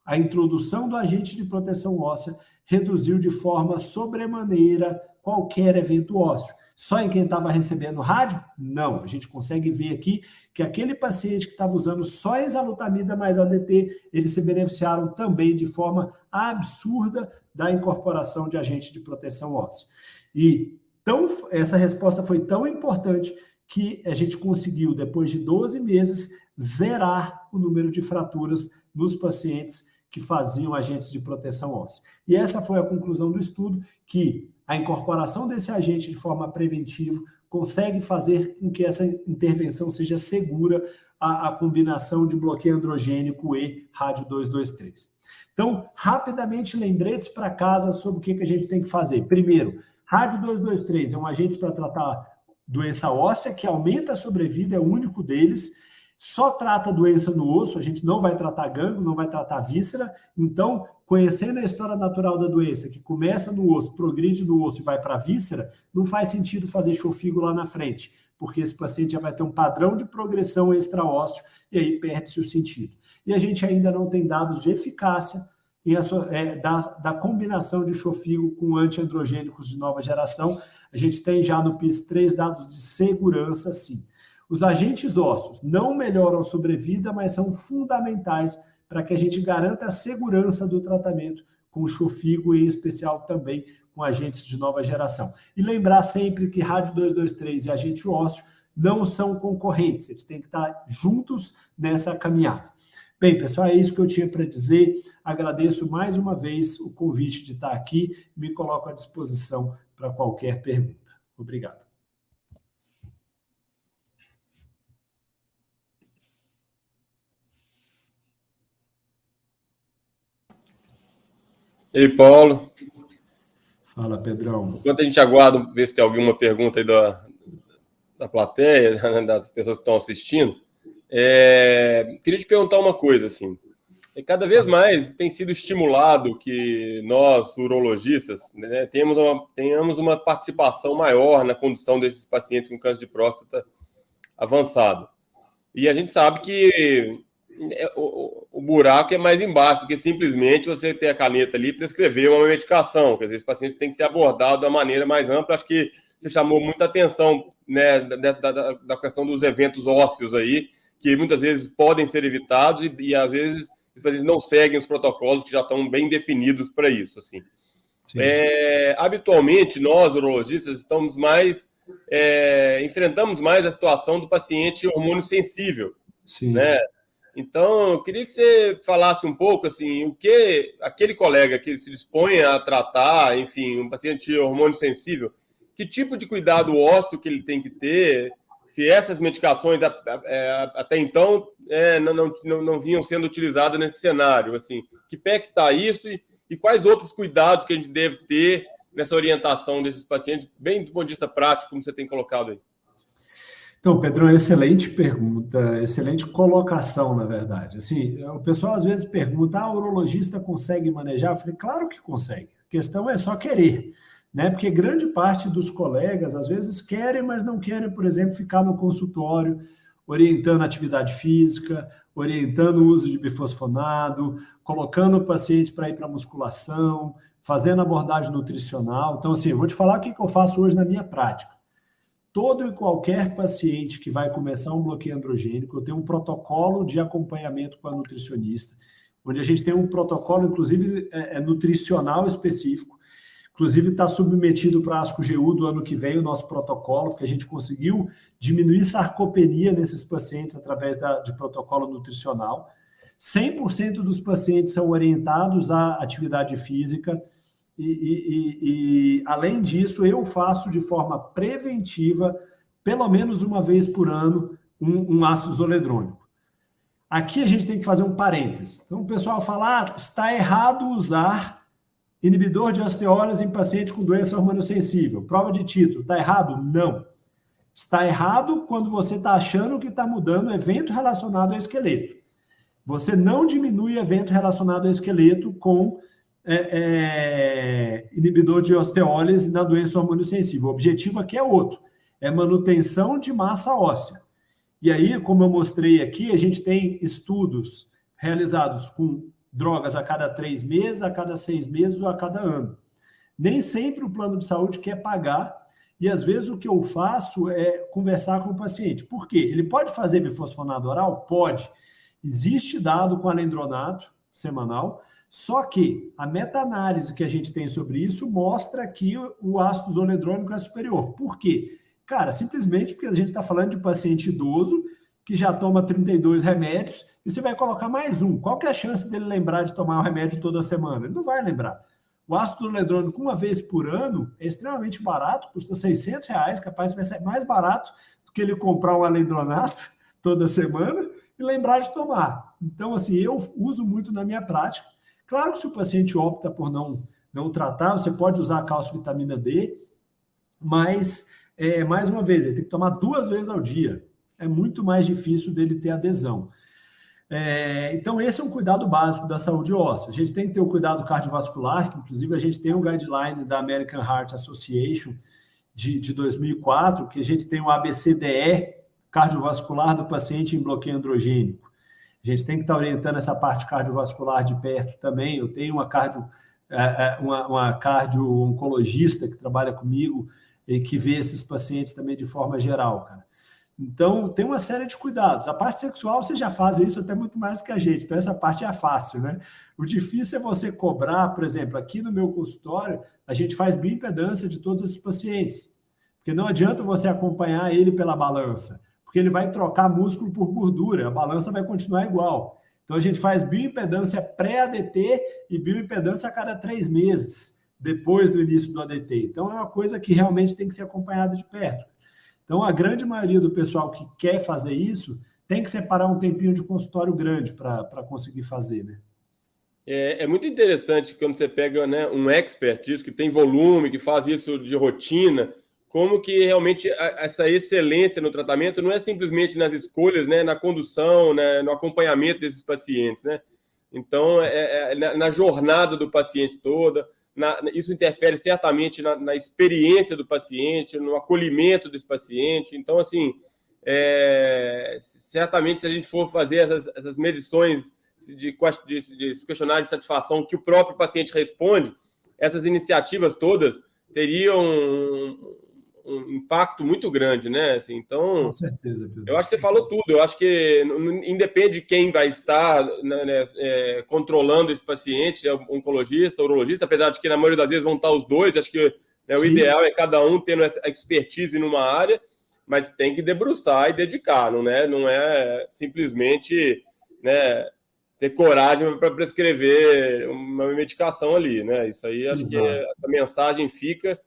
A introdução do agente de proteção óssea reduziu de forma sobremaneira qualquer evento ósseo. Só em quem estava recebendo rádio? Não. A gente consegue ver aqui que aquele paciente que estava usando só enzalutamida mais ADT, eles se beneficiaram também de forma absurda da incorporação de agente de proteção óssea. E essa resposta foi tão importante que a gente conseguiu, depois de 12 meses, zerar o número de fraturas nos pacientes que faziam agentes de proteção óssea. E essa foi a conclusão do estudo, que a incorporação desse agente de forma preventiva consegue fazer com que essa intervenção seja segura, a combinação de bloqueio androgênico e rádio 223. Então, rapidamente, lembretes para casa sobre o que a gente tem que fazer. Primeiro, rádio 223 é um agente para tratar doença óssea, que aumenta a sobrevida, é o único deles. Só trata doença no osso, a gente não vai tratar gânglio, não vai tratar víscera. Então, conhecendo a história natural da doença, que começa no osso, progride no osso e vai para a víscera, não faz sentido fazer chofigo lá na frente, porque esse paciente já vai ter um padrão de progressão extraósseo e aí perde-se o sentido. E a gente ainda não tem dados de eficácia da combinação de chofigo com antiandrogênicos de nova geração. A gente tem já no PIS-3 dados de segurança, sim. Os agentes ósseos não melhoram a sobrevida, mas são fundamentais para que a gente garanta a segurança do tratamento com o chofigo e, em especial, também com agentes de nova geração. E lembrar sempre que rádio 223 e agente ósseo não são concorrentes, eles têm que estar juntos nessa caminhada. Bem, pessoal, é isso que eu tinha para dizer. Agradeço mais uma vez o convite de estar aqui, me coloco à disposição para qualquer pergunta. Obrigado. E aí, Paulo? Fala, Pedrão. Enquanto a gente aguarda ver se tem alguma pergunta aí da plateia, das pessoas que estão assistindo, queria te perguntar uma coisa, assim. Cada vez mais tem sido estimulado que nós, urologistas, né, tenhamos uma participação maior na condução desses pacientes com câncer de próstata avançado. E a gente sabe que o buraco é mais embaixo, porque simplesmente você ter a caneta ali e prescrever uma medicação. Quer dizer, esse paciente tem que ser abordado da maneira mais ampla. Acho que você chamou muita atenção, né, da questão dos eventos ósseos aí, que muitas vezes podem ser evitados e às vezes os pacientes não seguem os protocolos que já estão bem definidos para isso. Assim. Habitualmente, nós, urologistas, enfrentamos mais a situação do paciente hormônio sensível. Sim. Né? Então, eu queria que você falasse um pouco, assim, o que aquele colega que se dispõe a tratar, enfim, um paciente hormônio sensível, que tipo de cuidado ósseo que ele tem que ter, se essas medicações até então não vinham sendo utilizadas nesse cenário, assim, que pé que está isso e quais outros cuidados que a gente deve ter nessa orientação desses pacientes, bem do ponto de vista prático, como você tem colocado aí. Então, Pedrão, excelente pergunta, excelente colocação, na verdade. Assim, o pessoal às vezes pergunta, o urologista consegue manejar? Eu falei, claro que consegue. A questão é só querer, né? Porque grande parte dos colegas, às vezes, querem, mas não querem, por exemplo, ficar no consultório, orientando atividade física, orientando o uso de bifosfonado, colocando o paciente para ir para musculação, fazendo abordagem nutricional. Então, assim, eu vou te falar o que eu faço hoje na minha prática. Todo e qualquer paciente que vai começar um bloqueio androgênico, eu tenho um protocolo de acompanhamento com a nutricionista, onde a gente tem um protocolo, inclusive, nutricional específico. Inclusive, está submetido para a ASCO-GU do ano que vem o nosso protocolo, porque a gente conseguiu diminuir sarcopenia nesses pacientes através de protocolo nutricional. 100% dos pacientes são orientados à atividade física. E, além disso, eu faço de forma preventiva, pelo menos uma vez por ano, um ácido zoledrônico. Aqui a gente tem que fazer um parênteses. Então, o pessoal fala, está errado usar inibidor de osteólise em paciente com doença hormonossensível. Prova de título. Está errado? Não. Está errado quando você está achando que está mudando evento relacionado ao esqueleto. Você não diminui evento relacionado ao esqueleto com inibidor de osteólise na doença hormonossensível. O objetivo aqui é outro, é manutenção de massa óssea. E aí, como eu mostrei aqui, a gente tem estudos realizados com drogas a cada 3 meses, a cada 6 meses ou a cada ano. Nem sempre o plano de saúde quer pagar, e às vezes o que eu faço é conversar com o paciente. Por quê? Ele pode fazer bifosfonado oral? Pode. Existe dado com alendronato semanal, só que a meta-análise que a gente tem sobre isso mostra que o ácido zoledrônico é superior. Por quê? Cara, simplesmente porque a gente está falando de paciente idoso que já toma 32 remédios e você vai colocar mais um. Qual que é a chance dele lembrar de tomar o remédio toda semana? Ele não vai lembrar. O ácido zoledrônico, uma vez por ano, é extremamente barato, custa R$600, capaz vai ser mais barato do que ele comprar um alendronato toda semana e lembrar de tomar. Então, assim, eu uso muito na minha prática. Claro que se o paciente opta por não tratar, você pode usar a calcivitamina D, mas, mais uma vez, ele tem que tomar 2 vezes ao dia. É muito mais difícil dele ter adesão. Então, esse é um cuidado básico da saúde óssea. A gente tem que ter o cuidado cardiovascular, que inclusive a gente tem um guideline da American Heart Association de 2004, que a gente tem o ABCDE cardiovascular do paciente em bloqueio androgênico. A gente tem que estar orientando essa parte cardiovascular de perto também. Eu tenho uma cardio-oncologista que trabalha comigo e que vê esses pacientes também de forma geral, cara. Então, tem uma série de cuidados. A parte sexual, você já faz isso até muito mais do que a gente. Então, essa parte é fácil, né? O difícil é você cobrar, por exemplo, aqui no meu consultório, a gente faz bioimpedância de todos esses pacientes. Porque não adianta você acompanhar ele pela balança, porque ele vai trocar músculo por gordura, a balança vai continuar igual. Então, a gente faz bioimpedância pré-ADT e bioimpedância a cada 3 meses, depois do início do ADT. Então, é uma coisa que realmente tem que ser acompanhada de perto. Então, a grande maioria do pessoal que quer fazer isso tem que separar um tempinho de consultório grande para conseguir fazer, né? É muito interessante quando você pega, né, um expert disso, que tem volume, que faz isso de rotina, como que realmente essa excelência no tratamento não é simplesmente nas escolhas, né, na condução, né, no acompanhamento desses pacientes, né? Então, na jornada do paciente toda, isso interfere certamente na experiência do paciente, no acolhimento desse paciente. Então, assim, certamente se a gente for fazer essas medições de questionário de satisfação que o próprio paciente responde, essas iniciativas todas teriam um impacto muito grande, né? Assim, então, com certeza, Pedro. Eu acho que você falou tudo. Eu acho que independe de quem vai estar, né, controlando esse paciente, é o oncologista, o urologista, apesar de que na maioria das vezes vão estar os dois. Acho que, né, o ideal é cada um tendo expertise numa área, mas tem que debruçar e dedicar, não é simplesmente, né, ter coragem para prescrever uma medicação ali, né? Isso aí, acho que essa mensagem fica.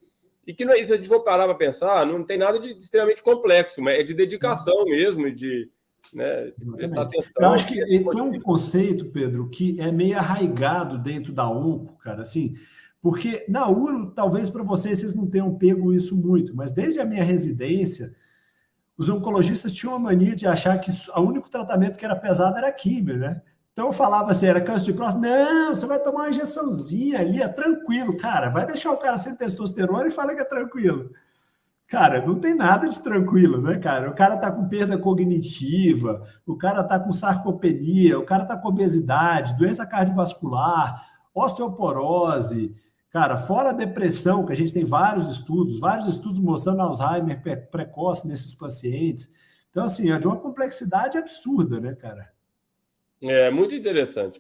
E que não é isso, a gente for parar para pensar, não tem nada de extremamente complexo, mas é de dedicação mesmo, de, né, prestar atenção. Eu acho que tem um conceito, Pedro, que é meio arraigado dentro da onco, cara, assim, porque na uro, talvez para vocês não tenham pego isso muito, mas desde a minha residência, os oncologistas tinham a mania de achar que o único tratamento que era pesado era químio, né? Então eu falava assim, era câncer de próstata? Não, você vai tomar uma injeçãozinha ali, é tranquilo. Cara, vai deixar o cara sem testosterona e fala que é tranquilo. Cara, não tem nada de tranquilo, né, cara? O cara tá com perda cognitiva, o cara tá com sarcopenia, o cara tá com obesidade, doença cardiovascular, osteoporose. Cara, fora a depressão, que a gente tem vários estudos mostrando Alzheimer precoce nesses pacientes. Então, assim, é de uma complexidade absurda, né, cara? É muito interessante,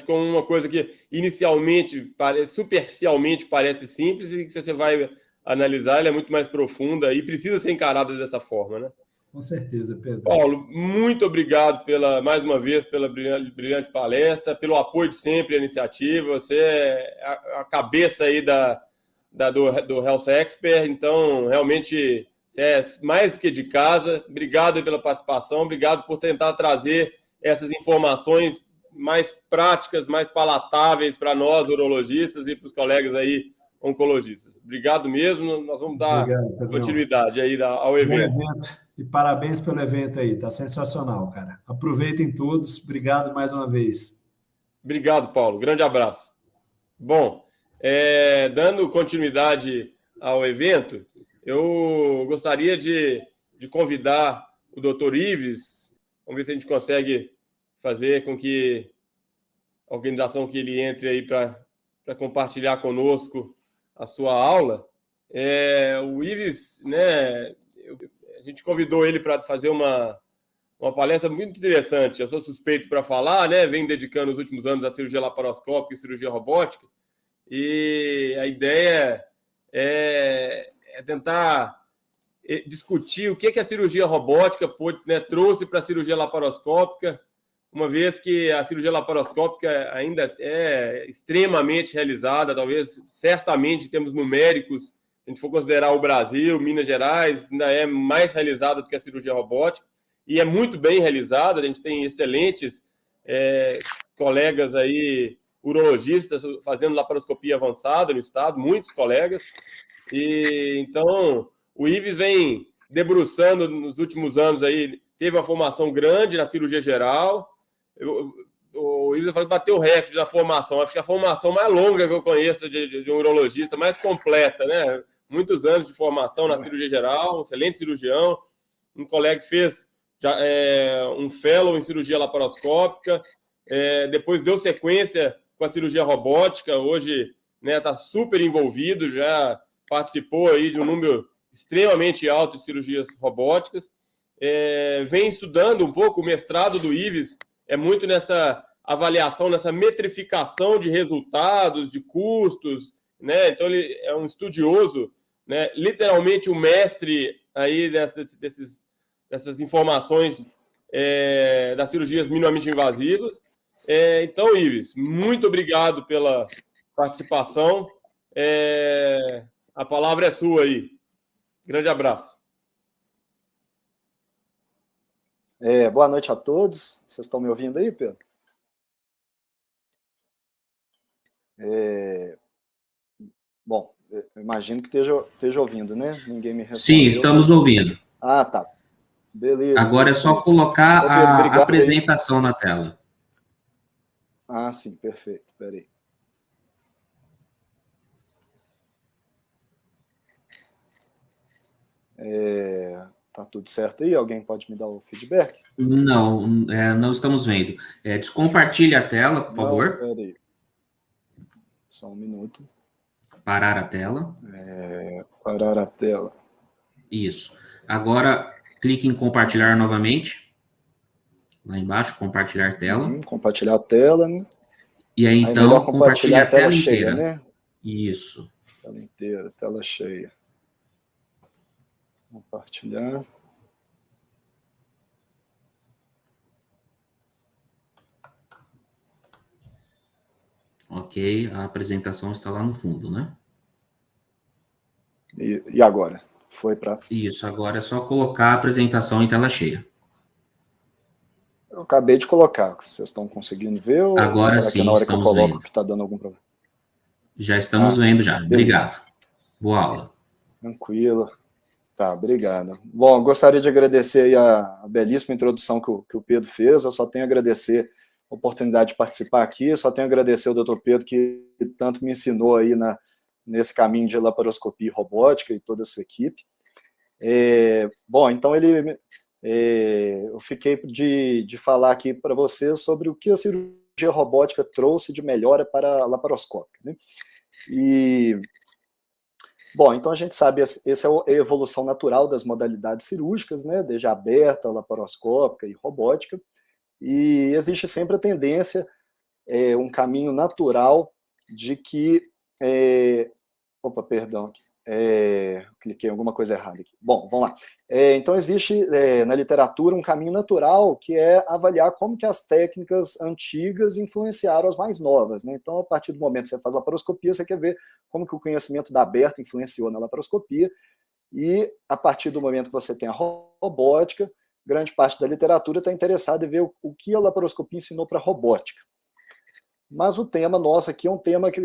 como uma coisa que inicialmente, superficialmente parece simples e que se você vai analisar, ela é muito mais profunda e precisa ser encarada dessa forma, né? Com certeza, Pedro. Paulo, muito obrigado mais uma vez pela brilhante palestra, pelo apoio de sempre à iniciativa. Você é a cabeça aí do Health Expert, então realmente você é mais do que de casa. Obrigado pela participação, obrigado por tentar trazer essas informações mais práticas, mais palatáveis para nós, urologistas, e para os colegas aí, oncologistas. Obrigado mesmo, nós vamos dar continuidade aí ao evento. E parabéns pelo evento aí, tá sensacional, cara. Aproveitem todos, obrigado mais uma vez. Obrigado, Paulo, grande abraço. Bom, dando continuidade ao evento, eu gostaria de convidar o Dr. Ives. Vamos ver se a gente consegue fazer com que a organização que ele entre aí para compartilhar conosco a sua aula. O Ives, né, a gente convidou ele para fazer uma palestra muito interessante. Eu sou suspeito para falar, né? Venho dedicando os últimos anos à cirurgia laparoscópica e cirurgia robótica. E a ideia é tentar discutir o que a cirurgia robótica trouxe para a cirurgia laparoscópica, uma vez que a cirurgia laparoscópica ainda é extremamente realizada, talvez, certamente, em termos numéricos, se a gente for considerar o Brasil, Minas Gerais, ainda é mais realizada do que a cirurgia robótica, e é muito bem realizada. A gente tem excelentes colegas aí, urologistas, fazendo laparoscopia avançada no estado, muitos colegas, e então o Ives vem debruçando nos últimos anos aí, teve uma formação grande na cirurgia geral. O Ives bateu o recorde da formação. Acho que a formação mais longa que eu conheço de um urologista, mais completa, né? Muitos anos de formação na cirurgia geral, um excelente cirurgião. Um colega que fez um fellow em cirurgia laparoscópica, depois deu sequência com a cirurgia robótica. Hoje, né, está super envolvido, já participou aí de um número extremamente alto de cirurgias robóticas, vem estudando um pouco. O mestrado do Ives é muito nessa avaliação, nessa metrificação de resultados, de custos, né? Então ele é um estudioso né, literalmente o mestre aí dessas informações das cirurgias minimamente invasivas. Então, Ives, muito obrigado pela participação. A palavra é sua aí. Grande abraço. Boa noite a todos. Vocês estão me ouvindo aí, Pedro? Bom, eu imagino que esteja ouvindo, né? Ninguém me respondeu. Sim, estamos ouvindo. Ah, tá. Beleza. Agora é só colocar a apresentação na tela. Ah, sim, perfeito. Espera aí. Tá tudo certo aí? Alguém pode me dar o feedback? Não, não estamos vendo. Descompartilhe a tela, por favor. Espera aí. Só um minuto. Parar a tela. Parar a tela. Isso. Agora, clique em compartilhar novamente. Lá embaixo, compartilhar tela. Compartilhar a tela, né? E aí, então, compartilhar a tela cheia, inteira. né? Isso. Tela inteira, tela cheia. Compartilhar. Ok, a apresentação está lá no fundo, né? E agora? Foi para... Isso, agora é só colocar a apresentação em tela cheia. Eu acabei de colocar. Vocês estão conseguindo ver? Ou agora será sim, que é na hora que eu coloco vendo. Que está dando algum problema? Já estamos vendo já. Beleza. Obrigado. Boa aula. Tranquilo. Tá, obrigado. Bom, eu gostaria de agradecer aí a belíssima introdução que o Pedro fez. Eu só tenho a agradecer a oportunidade de participar aqui. Só tenho a agradecer ao doutor Pedro, que tanto me ensinou aí nesse caminho de laparoscopia e robótica e toda a sua equipe. Bom, então eu fiquei de falar aqui para vocês sobre o que a cirurgia robótica trouxe de melhora para a laparoscópica, né? Bom, então a gente sabe, essa é a evolução natural das modalidades cirúrgicas, né? Desde a aberta, laparoscópica e robótica, e existe sempre a tendência, um caminho natural de que... Opa, perdão, cliquei em alguma coisa errada aqui. Bom, vamos lá. Então existe na literatura um caminho natural que é avaliar como que as técnicas antigas influenciaram as mais novas, né? Então, a partir do momento que você faz laparoscopia, você quer ver como que o conhecimento da aberta influenciou na laparoscopia, e a partir do momento que você tem a robótica, grande parte da literatura está interessada em ver o que a laparoscopia ensinou para a robótica. Mas o tema nosso aqui é um tema que...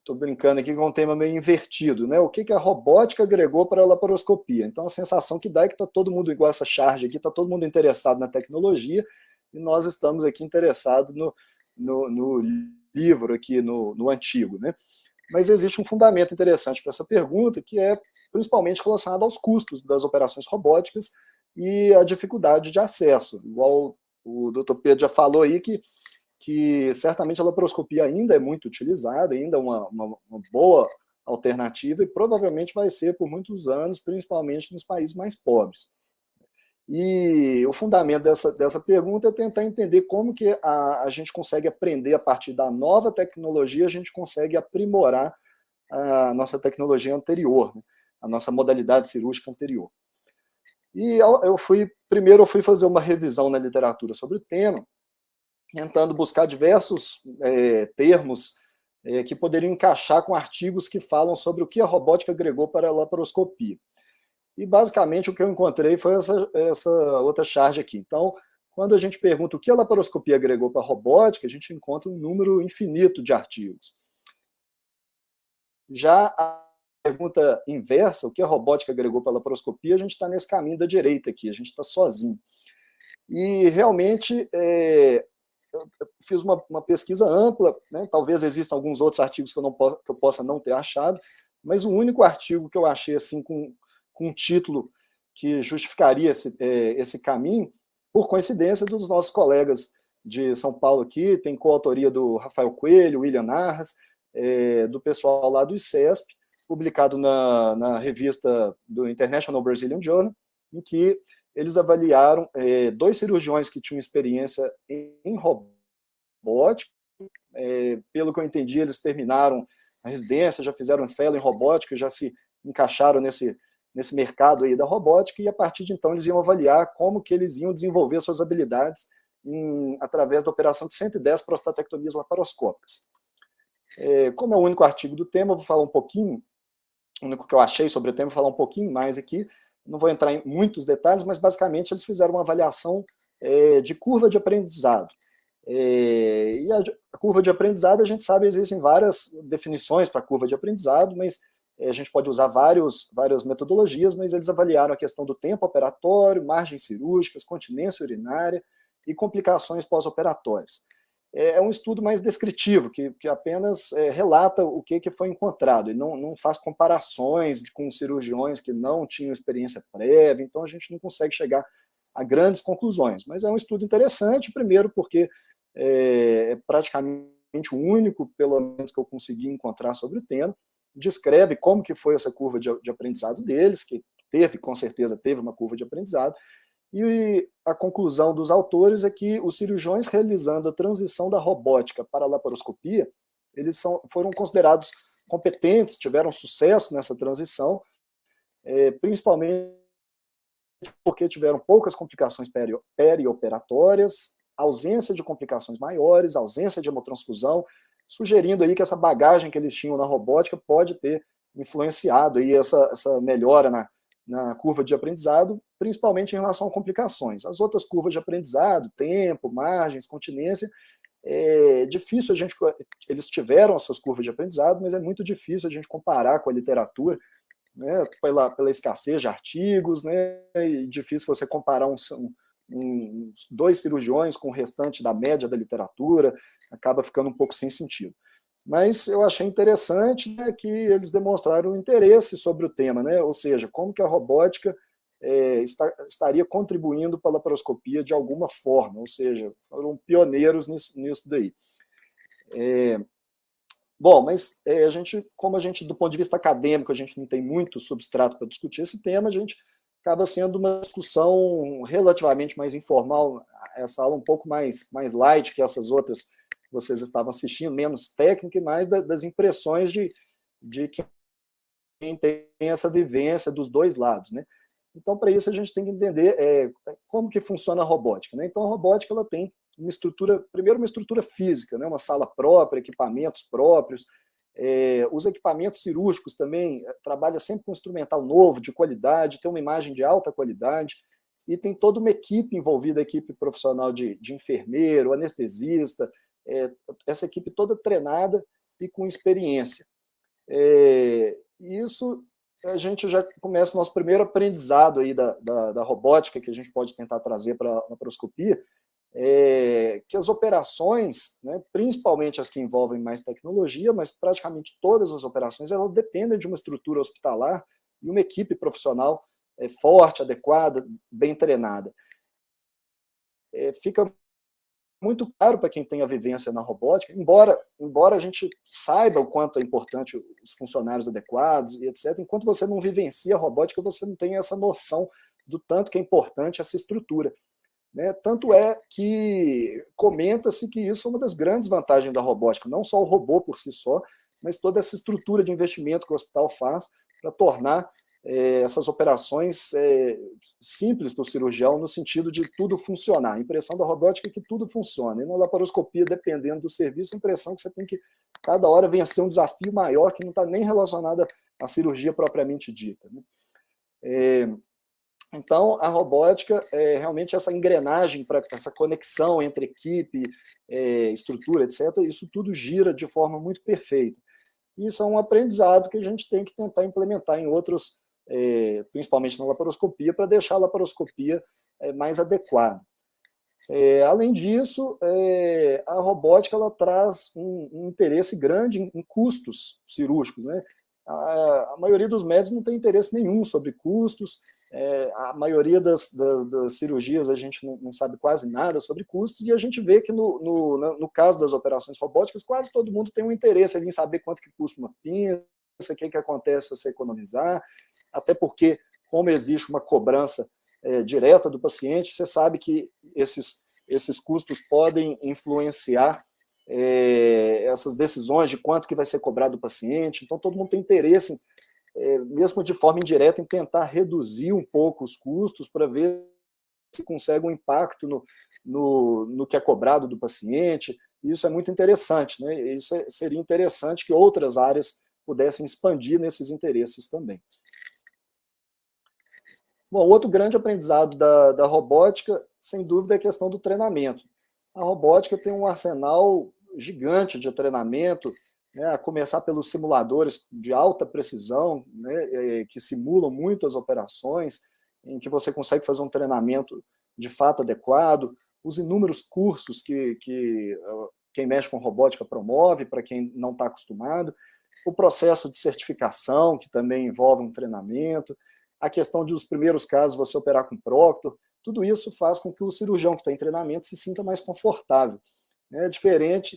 Estou brincando aqui com um tema meio invertido, né? O que a robótica agregou para a laparoscopia? Então, a sensação que dá é que está todo mundo, igual essa charge aqui, está todo mundo interessado na tecnologia, e nós estamos aqui interessados no livro, aqui no antigo, né? Mas existe um fundamento interessante para essa pergunta, que é principalmente relacionado aos custos das operações robóticas e a dificuldade de acesso. Igual o doutor Pedro já falou aí, que certamente a laparoscopia ainda é muito utilizada, ainda é uma boa alternativa, e provavelmente vai ser por muitos anos, principalmente nos países mais pobres. E o fundamento dessa pergunta é tentar entender como que a gente consegue aprender a partir da nova tecnologia, a gente consegue aprimorar a nossa tecnologia anterior, né? A nossa modalidade cirúrgica anterior. E primeiro eu fui fazer uma revisão na literatura sobre o tema, tentando buscar diversos termos que poderiam encaixar com artigos que falam sobre o que a robótica agregou para a laparoscopia. E, basicamente, o que eu encontrei foi essa outra charge aqui. Então, quando a gente pergunta o que a laparoscopia agregou para a robótica, a gente encontra um número infinito de artigos. Já a pergunta inversa, o que a robótica agregou para a laparoscopia, a gente está nesse caminho da direita aqui, a gente está sozinho. E, realmente, eu fiz uma pesquisa ampla, né? Talvez existam alguns outros artigos que eu possa não ter achado, mas o único artigo que eu achei assim, com um título que justificaria esse caminho, por coincidência, dos nossos colegas de São Paulo aqui, tem coautoria do Rafael Coelho, William Narras, do pessoal lá do ICESP, publicado na revista do International Brazilian Journal, em que eles avaliaram 2 cirurgiões que tinham experiência em robótica. Pelo que eu entendi, eles terminaram a residência, já fizeram fellow em robótica, já se encaixaram nesse mercado aí da robótica, e a partir de então eles iam avaliar como que eles iam desenvolver suas habilidades através da operação de 110 prostatectomias laparoscópicas. Como é o único artigo do tema, eu vou falar um pouquinho, o único que eu achei sobre o tema, vou falar um pouquinho mais aqui, não vou entrar em muitos detalhes, mas basicamente eles fizeram uma avaliação de curva de aprendizado. E a curva de aprendizado, a gente sabe, existem várias definições para a curva de aprendizado, mas a gente pode usar várias metodologias, mas eles avaliaram a questão do tempo operatório, margens cirúrgicas, continência urinária e complicações pós-operatórias. É um estudo mais descritivo, que apenas relata o que foi encontrado, e não faz comparações com cirurgiões que não tinham experiência prévia, então a gente não consegue chegar a grandes conclusões. Mas é um estudo interessante, primeiro porque é praticamente o único, pelo menos, que eu consegui encontrar sobre o tema, descreve como que foi essa curva de aprendizado deles, que com certeza teve uma curva de aprendizado, e a conclusão dos autores é que os cirurgiões realizando a transição da robótica para a laparoscopia, eles foram considerados competentes, tiveram sucesso nessa transição, principalmente porque tiveram poucas complicações perioperatórias, ausência de complicações maiores, ausência de hemotransfusão, sugerindo aí que essa bagagem que eles tinham na robótica pode ter influenciado aí essa melhora na curva de aprendizado, principalmente em relação a complicações. As outras curvas de aprendizado, tempo, margens, continência, é difícil eles tiveram essas curvas de aprendizado, mas é muito difícil a gente comparar com a literatura, né, pela escassez de artigos, né, e difícil você comparar dois cirurgiões com o restante da média da literatura, acaba ficando um pouco sem sentido. Mas eu achei interessante, né, que eles demonstraram interesse sobre o tema, né, ou seja, como que a robótica estaria contribuindo para a laparoscopia de alguma forma, ou seja, foram pioneiros nisso daí. Bom, mas como a gente, do ponto de vista acadêmico, a gente não tem muito substrato para discutir esse tema, a gente acaba sendo uma discussão relativamente mais informal, essa aula um pouco mais light que essas outras que vocês estavam assistindo, menos técnica e mais das impressões de quem tem essa vivência dos dois lados, né? Então, para isso, a gente tem que entender como que funciona a robótica, né? Então, a robótica ela tem primeiro uma estrutura física, né? Uma sala própria, equipamentos próprios, os equipamentos cirúrgicos também trabalha sempre com instrumental novo, de qualidade, tem uma imagem de alta qualidade, e tem toda uma equipe envolvida, equipe profissional de enfermeiro, anestesista, essa equipe toda treinada e com experiência. Isso a gente já começa o nosso primeiro aprendizado aí da robótica, que a gente pode tentar trazer para a laparoscopia, que as operações, né, principalmente as que envolvem mais tecnologia, mas praticamente todas as operações, elas dependem de uma estrutura hospitalar e uma equipe profissional forte, adequada, bem treinada. Fica muito claro para quem tem a vivência na robótica, embora a gente saiba o quanto é importante os funcionários adequados e etc., enquanto você não vivencia a robótica, você não tem essa noção do tanto que é importante essa estrutura. Né? Tanto é que comenta-se que isso é uma das grandes vantagens da robótica, não só o robô por si só, mas toda essa estrutura de investimento que o hospital faz para tornar essas operações simples para o cirurgião, no sentido de tudo funcionar. A impressão da robótica é que tudo funciona. E na laparoscopia, dependendo do serviço, a impressão é que você tem que, cada hora, vencer um desafio maior que não está nem relacionado à cirurgia propriamente dita. Né? Então, a robótica é realmente essa engrenagem, para essa conexão entre equipe, estrutura, etc., isso tudo gira de forma muito perfeita. Isso é um aprendizado que a gente tem que tentar implementar em outros, principalmente na laparoscopia, para deixar a laparoscopia mais adequada. Além disso, a robótica ela traz um interesse grande em custos cirúrgicos, né? A maioria dos médicos não tem interesse nenhum sobre custos, a maioria das cirurgias a gente não sabe quase nada sobre custos, e a gente vê que no caso das operações robóticas, quase todo mundo tem um interesse em saber quanto que custa uma pinça, o que acontece se você economizar, até porque, como existe uma cobrança direta do paciente, você sabe que esses custos podem influenciar essas decisões de quanto que vai ser cobrado do paciente, então todo mundo tem interesse mesmo de forma indireta, em tentar reduzir um pouco os custos para ver se consegue um impacto no que é cobrado do paciente. Isso é muito interessante, né? Isso seria interessante que outras áreas pudessem expandir nesses interesses também. Bom, outro grande aprendizado da robótica, sem dúvida, é a questão do treinamento. A robótica tem um arsenal gigante de treinamento, né, a começar pelos simuladores de alta precisão, né, que simulam muitas operações, em que você consegue fazer um treinamento de fato adequado, os inúmeros cursos que quem mexe com robótica promove para quem não está acostumado, o processo de certificação, que também envolve um treinamento, a questão de os primeiros casos você operar com Proctor, tudo isso faz com que o cirurgião que está em treinamento se sinta mais confortável. É diferente,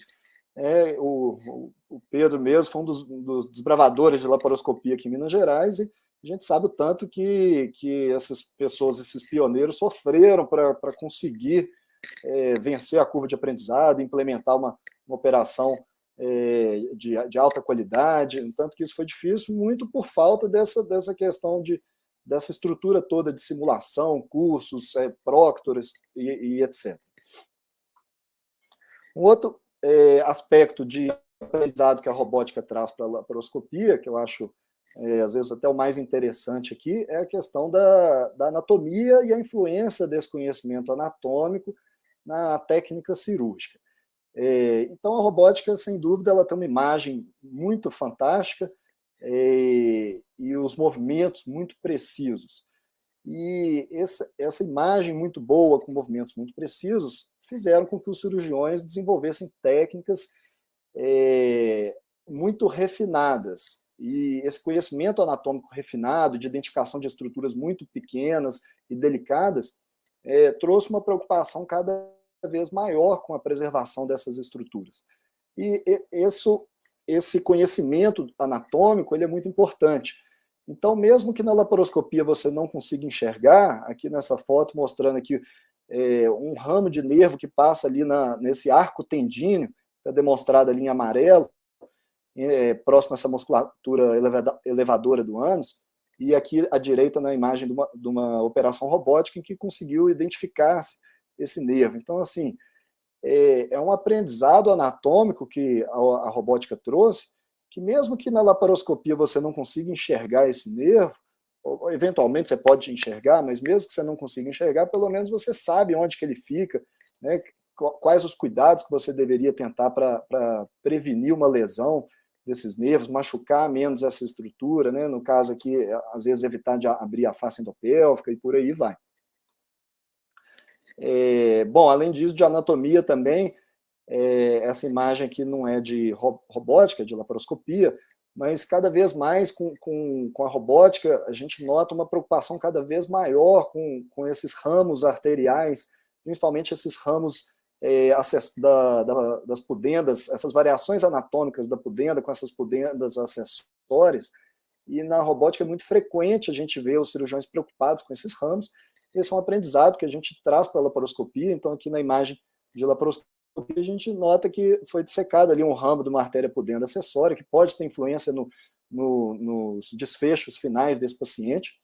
o Pedro mesmo foi um dos desbravadores de laparoscopia aqui em Minas Gerais, e a gente sabe o tanto que essas pessoas, esses pioneiros, sofreram para conseguir vencer a curva de aprendizado, implementar uma operação de alta qualidade, tanto que isso foi difícil, muito por falta dessa questão dessa estrutura toda de simulação, cursos, proctors e etc. Um outro aspecto de aprendizado que a robótica traz para a laparoscopia, que eu acho, às vezes, até o mais interessante aqui, é a questão da anatomia e a influência desse conhecimento anatômico na técnica cirúrgica. Então, a robótica, sem dúvida, ela tem uma imagem muito fantástica, e os movimentos muito precisos. E essa imagem muito boa, com movimentos muito precisos, fizeram com que os cirurgiões desenvolvessem técnicas muito refinadas. E esse conhecimento anatômico refinado, de identificação de estruturas muito pequenas e delicadas, trouxe uma preocupação cada vez maior com a preservação dessas estruturas. E esse conhecimento anatômico ele é muito importante. Então, mesmo que na laparoscopia você não consiga enxergar, aqui nessa foto mostrando aqui um ramo de nervo que passa ali nesse arco tendíneo, está demonstrado ali em amarelo, próximo a essa musculatura elevadora do ânus, e aqui à direita na imagem de uma operação robótica em que conseguiu identificar esse nervo. Então, assim, é um aprendizado anatômico que a robótica trouxe, que mesmo que na laparoscopia você não consiga enxergar esse nervo, ou eventualmente você pode enxergar, mas mesmo que você não consiga enxergar, pelo menos você sabe onde que ele fica, né, quais os cuidados que você deveria tentar para prevenir uma lesão desses nervos, machucar menos essa estrutura, né, no caso aqui, às vezes evitar de abrir a face endopélvica e por aí vai. Bom, além disso, de anatomia também, essa imagem aqui não é de robótica, de laparoscopia, mas cada vez mais com a robótica, a gente nota uma preocupação cada vez maior com esses ramos arteriais, principalmente esses ramos das pudendas, essas variações anatômicas da pudenda com essas pudendas acessórias, e na robótica é muito frequente a gente ver os cirurgiões preocupados com esses ramos. Esse é um aprendizado que a gente traz para a laparoscopia. Então, aqui na imagem de laparoscopia, a gente nota que foi dissecado ali um ramo de uma artéria pudenda acessória, que pode ter influência nos desfechos finais desse paciente.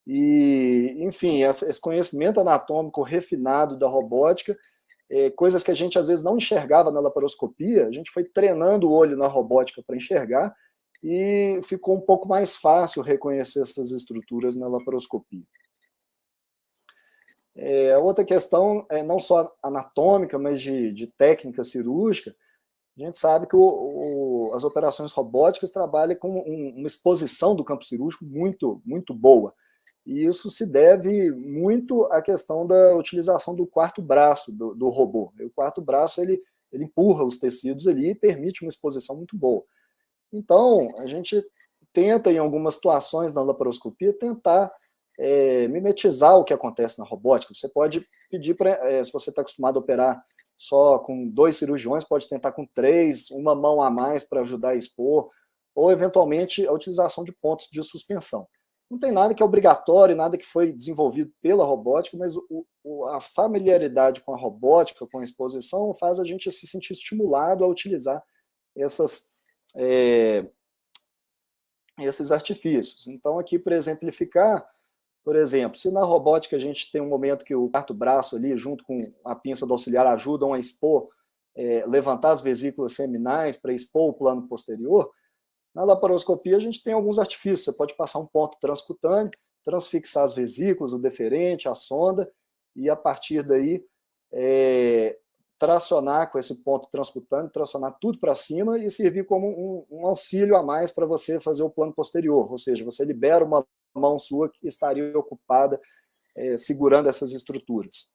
E, enfim, esse conhecimento anatômico refinado da robótica, coisas que a gente às vezes não enxergava na laparoscopia, a gente foi treinando o olho na robótica para enxergar, e ficou um pouco mais fácil reconhecer essas estruturas na laparoscopia. Outra questão é não só anatômica, mas de técnica cirúrgica. A gente sabe que as operações robóticas trabalham com uma exposição do campo cirúrgico muito, muito boa. E isso se deve muito à questão da utilização do quarto braço do robô. O quarto braço ele empurra os tecidos ali e permite uma exposição muito boa. Então, a gente tenta, em algumas situações na laparoscopia, tentar mimetizar o que acontece na robótica. Você pode pedir para, se você está acostumado a operar só com 2 cirurgiões, pode tentar com 3, uma mão a mais para ajudar a expor, ou eventualmente a utilização de pontos de suspensão. Não tem nada que é obrigatório, nada que foi desenvolvido pela robótica, mas a familiaridade com a robótica, com a exposição, faz a gente se sentir estimulado a utilizar esses artifícios. Então, aqui, para exemplificar, por exemplo, se na robótica a gente tem um momento que o quarto braço ali, junto com a pinça do auxiliar, ajudam a expor, levantar as vesículas seminais para expor o plano posterior, na laparoscopia a gente tem alguns artifícios. Você pode passar um ponto transcutâneo, transfixar as vesículas, o deferente, a sonda, e a partir daí tracionar com esse ponto transcutâneo, tracionar tudo para cima e servir como um auxílio a mais para você fazer o plano posterior, ou seja, você libera uma mão sua que estaria ocupada segurando essas estruturas.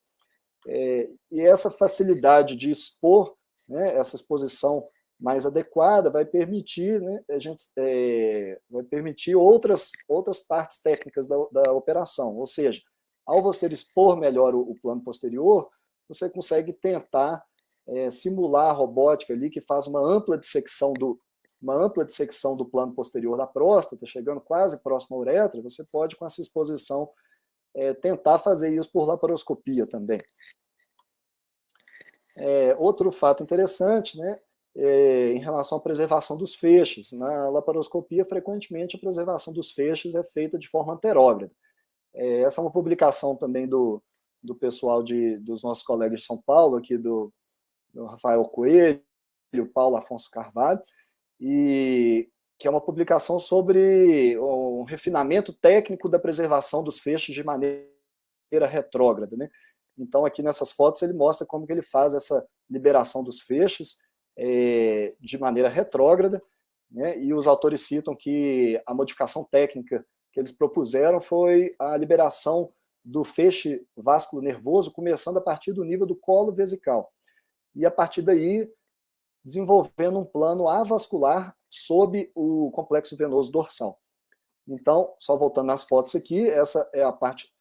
E essa facilidade de expor, né, essa exposição mais adequada vai permitir, né, vai permitir outras partes técnicas da operação, ou seja, ao você expor melhor o plano posterior, você consegue tentar simular a robótica ali, que faz uma ampla dissecção do plano posterior da próstata, chegando quase próximo à uretra. Você pode, com essa exposição, tentar fazer isso por laparoscopia também. Outro fato interessante, né, em relação à preservação dos feixes. Na laparoscopia, frequentemente, a preservação dos feixes é feita de forma anterógrada. Essa é uma publicação também do pessoal dos nossos colegas de São Paulo, aqui do Rafael Coelho, Paulo Afonso Carvalho, e que é uma publicação sobre um refinamento técnico da preservação dos feixes de maneira retrógrada, né? Então, aqui nessas fotos, ele mostra como que ele faz essa liberação dos feixes de maneira retrógrada, né? E os autores citam que a modificação técnica que eles propuseram foi a liberação do feixe vasculo nervoso, começando a partir do nível do colo vesical. E a partir daí, desenvolvendo um plano avascular sob o complexo venoso dorsal. Então, só voltando nas fotos aqui, essa é a parte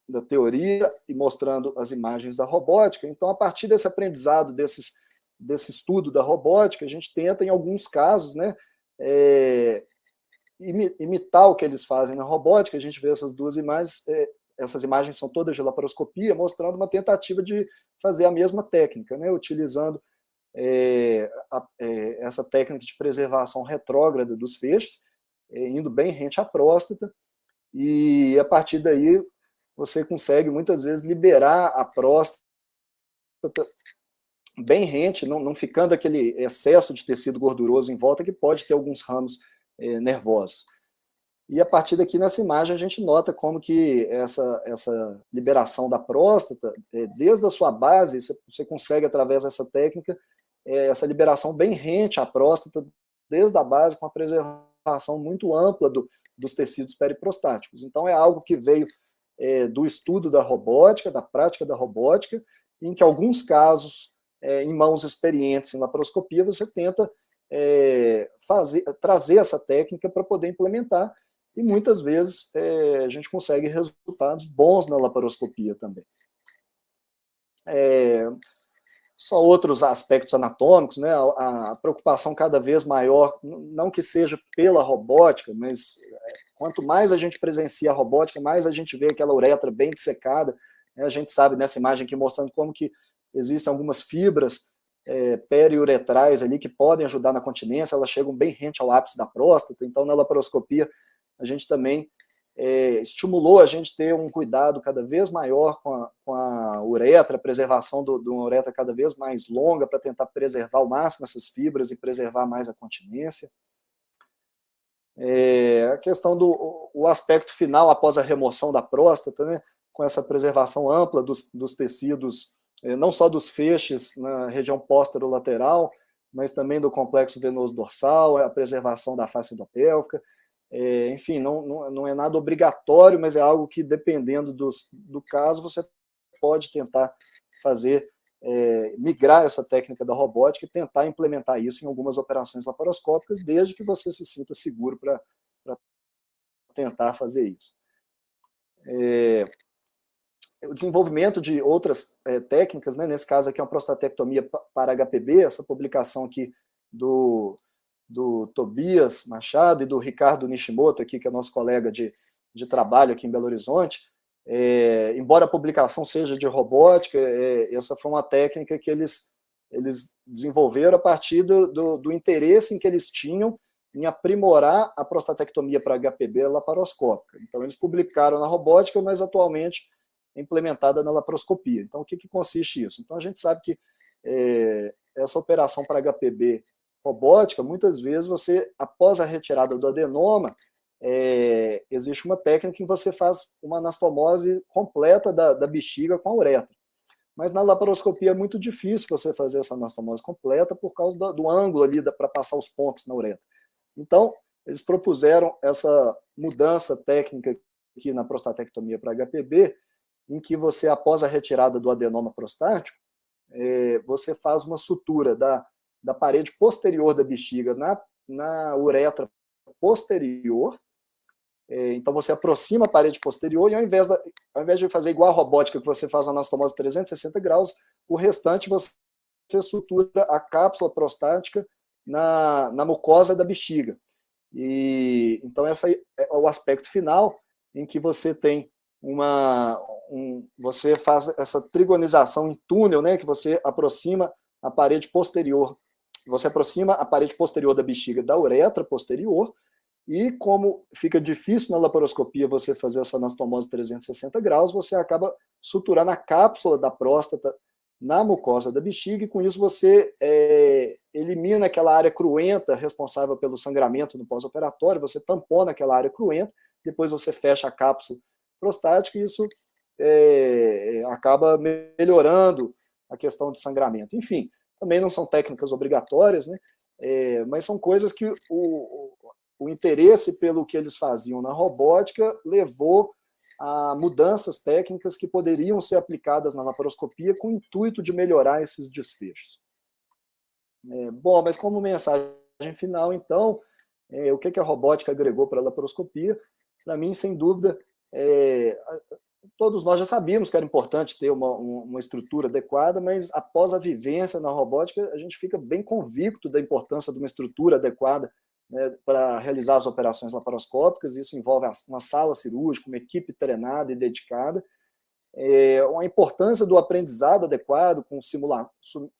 da teoria e mostrando as imagens da robótica. Então, a partir desse aprendizado, desse estudo da robótica, a gente tenta, em alguns casos, né, imitar o que eles fazem na robótica. A gente vê essas duas imagens, essas imagens são todas de laparoscopia, mostrando uma tentativa de fazer a mesma técnica, né, utilizando essa técnica de preservação retrógrada dos feixes, indo bem rente à próstata, e a partir daí você consegue muitas vezes liberar a próstata bem rente, não ficando aquele excesso de tecido gorduroso em volta que pode ter alguns ramos nervosos. E a partir daqui, nessa imagem, a gente nota como que essa liberação da próstata, desde a sua base, você consegue, através dessa técnica, essa liberação bem rente à próstata, desde a base, com a preservação muito ampla dos tecidos periprostáticos. Então, é algo que veio do estudo da robótica, da prática da robótica, em que, em alguns casos, em mãos experientes em laparoscopia, você tenta trazer essa técnica para poder implementar, e muitas vezes a gente consegue resultados bons na laparoscopia também. Só outros aspectos anatômicos, né? A preocupação cada vez maior, não que seja pela robótica, mas quanto mais a gente presencia a robótica, mais a gente vê aquela uretra bem dissecada, né? A gente sabe nessa imagem aqui mostrando como que existem algumas fibras periuretrais ali que podem ajudar na continência, elas chegam bem rente ao ápice da próstata. Então, na laparoscopia, a gente também estimulou a gente ter um cuidado cada vez maior com a uretra, a preservação de uma uretra cada vez mais longa, para tentar preservar ao máximo essas fibras e preservar mais a continência. A questão do aspecto final após a remoção da próstata, né, com essa preservação ampla dos tecidos, não só dos feixes na região posterolateral, mas também do complexo venoso dorsal, a preservação da face endopélvica. Enfim, não é nada obrigatório, mas é algo que, dependendo do caso, você pode tentar fazer, migrar essa técnica da robótica e tentar implementar isso em algumas operações laparoscópicas, desde que você se sinta seguro para tentar fazer isso. O desenvolvimento de outras técnicas, né, nesse caso aqui é uma prostatectomia para HPB, essa publicação aqui do Tobias Machado e do Ricardo Nishimoto, aqui, que é nosso colega de trabalho aqui em Belo Horizonte. Embora a publicação seja de robótica, essa foi uma técnica que eles desenvolveram a partir do interesse em que eles tinham em aprimorar a prostatectomia para HPB laparoscópica. Então, eles publicaram na robótica, mas atualmente é implementada na laparoscopia. Então, o que consiste isso? Então, a gente sabe que essa operação para HPB robótica, muitas vezes você, após a retirada do adenoma, existe uma técnica em que você faz uma anastomose completa da bexiga com a uretra. Mas na laparoscopia é muito difícil você fazer essa anastomose completa por causa do ângulo ali para passar os pontos na uretra. Então, eles propuseram essa mudança técnica aqui na prostatectomia para HPB, em que você, após a retirada do adenoma prostático, você faz uma sutura da parede posterior da bexiga na uretra posterior. Então, você aproxima a parede posterior e, ao invés de fazer igual a robótica, que você faz a anastomose 360 graus, o restante você sutura a cápsula prostática na mucosa da bexiga. Então, esse é o aspecto final, em que você tem você faz essa trigonização em túnel, né, que você aproxima a parede posterior. Você aproxima a parede posterior da bexiga da uretra posterior, e como fica difícil na laparoscopia você fazer essa anastomose 360 graus, você acaba suturando a cápsula da próstata na mucosa da bexiga, e com isso você elimina aquela área cruenta responsável pelo sangramento no pós-operatório, você tampona aquela área cruenta, depois você fecha a cápsula prostática, e isso acaba melhorando a questão de sangramento. Enfim, também não são técnicas obrigatórias, né? Mas são coisas que o interesse pelo que eles faziam na robótica levou a mudanças técnicas que poderiam ser aplicadas na laparoscopia com o intuito de melhorar esses desfechos. Bom, mas como mensagem final, então, o que a robótica agregou para a laparoscopia? Para mim, sem dúvida, todos nós já sabíamos que era importante ter uma estrutura adequada, mas após a vivência na robótica, a gente fica bem convicto da importância de uma estrutura adequada, né, para realizar as operações laparoscópicas. Isso envolve uma sala cirúrgica, uma equipe treinada e dedicada, a importância do aprendizado adequado com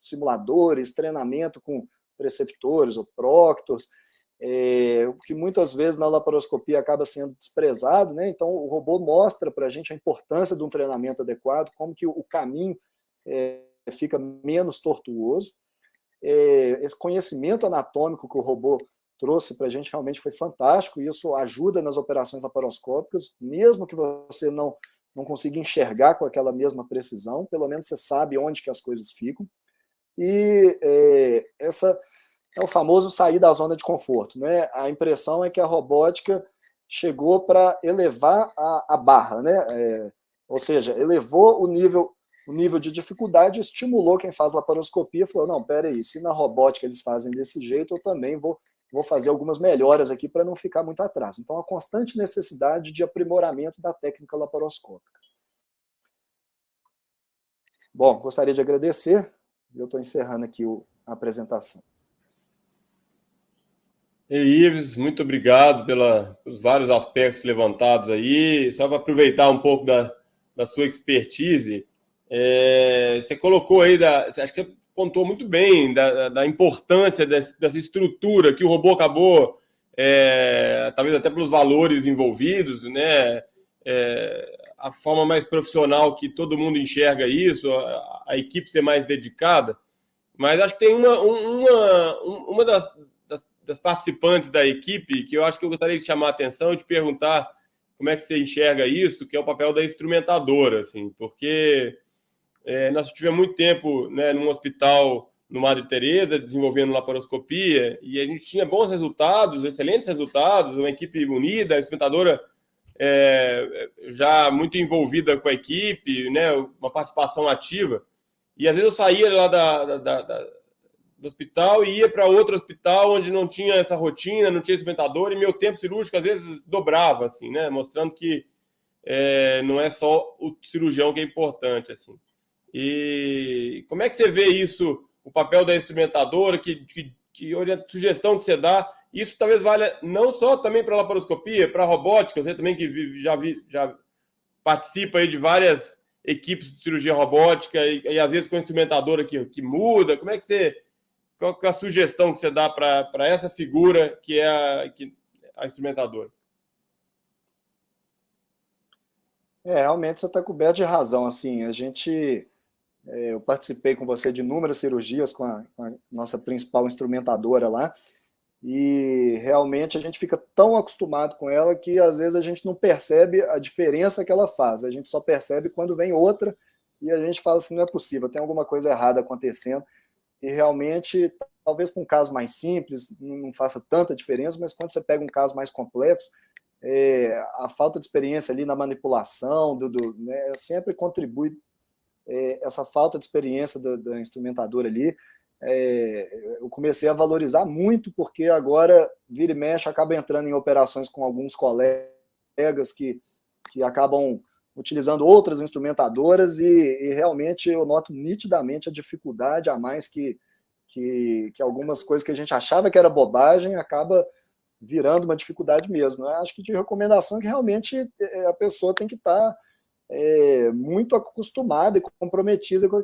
simuladores, treinamento com preceptores ou proctors, que muitas vezes na laparoscopia acaba sendo desprezado, né? Então, o robô mostra para a gente a importância de um treinamento adequado, como que o caminho fica menos tortuoso. Esse conhecimento anatômico que o robô trouxe para a gente realmente foi fantástico, e isso ajuda nas operações laparoscópicas, mesmo que você não consiga enxergar com aquela mesma precisão, pelo menos você sabe onde que as coisas ficam. E essa é o famoso sair da zona de conforto, né? A impressão é que a robótica chegou para elevar a barra, né? Ou seja, elevou o nível de dificuldade, estimulou quem faz laparoscopia, falou, não, peraí, se na robótica eles fazem desse jeito, eu também vou fazer algumas melhoras aqui para não ficar muito atrás. Então, a constante necessidade de aprimoramento da técnica laparoscópica. Bom, gostaria de agradecer, eu estou encerrando aqui a apresentação. Ives, muito obrigado pelos vários aspectos levantados aí. Só para aproveitar um pouco da sua expertise, você colocou aí, acho que você pontuou muito bem da importância dessa estrutura que o robô acabou, talvez até pelos valores envolvidos, né? A forma mais profissional que todo mundo enxerga isso, a equipe ser mais dedicada. Mas acho que tem uma das participantes da equipe que eu acho que eu gostaria de chamar a atenção e de perguntar como é que você enxerga isso, que é o papel da instrumentadora, assim, porque nós tivemos muito tempo, né, num hospital no Madre Teresa, desenvolvendo laparoscopia, e a gente tinha bons resultados, excelentes resultados, uma equipe unida, a instrumentadora já muito envolvida com a equipe, né, uma participação ativa. E às vezes eu saía lá do hospital e ia para outro hospital onde não tinha essa rotina, não tinha instrumentador, e meu tempo cirúrgico às vezes dobrava, assim, né, mostrando que não é só o cirurgião que é importante, assim. E como é que você vê isso, o papel da instrumentadora, que sugestão que você dá? Isso talvez valha não só também para a laparoscopia, para a robótica, você também que já participa aí de várias equipes de cirurgia robótica e às vezes com a instrumentadora que muda. Como é que qual que é a sugestão que você dá para essa figura que é a instrumentadora? Realmente você está coberto de razão. Assim, eu participei com você de inúmeras cirurgias com a nossa principal instrumentadora lá, e realmente a gente fica tão acostumado com ela que às vezes a gente não percebe a diferença que ela faz. A gente só percebe quando vem outra e a gente fala assim, não é possível, tem alguma coisa errada acontecendo. E realmente, talvez para um caso mais simples, não faça tanta diferença, mas quando você pega um caso mais complexo, a falta de experiência ali na manipulação, né, sempre contribui, essa falta de experiência da instrumentadora ali. Eu comecei a valorizar muito, porque agora, vira e mexe, acaba entrando em operações com alguns colegas que acabam utilizando outras instrumentadoras e realmente eu noto nitidamente a dificuldade a mais que algumas coisas que a gente achava que era bobagem acaba virando uma dificuldade mesmo. Eu acho que de recomendação que realmente a pessoa tem que estar muito acostumada e comprometida com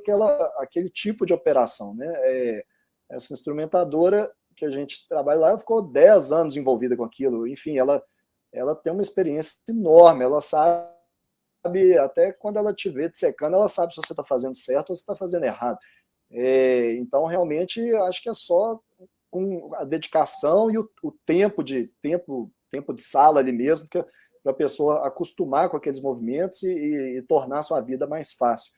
aquele tipo de operação, né? Essa instrumentadora que a gente trabalha lá, ela ficou 10 anos envolvida com aquilo. Enfim, ela tem uma experiência enorme, ela sabe, até quando ela te vê dissecando, ela sabe se você está fazendo certo ou se está fazendo errado. Então, realmente, acho que é só com a dedicação e o tempo de sala ali mesmo, para a pessoa acostumar com aqueles movimentos e tornar a sua vida mais fácil.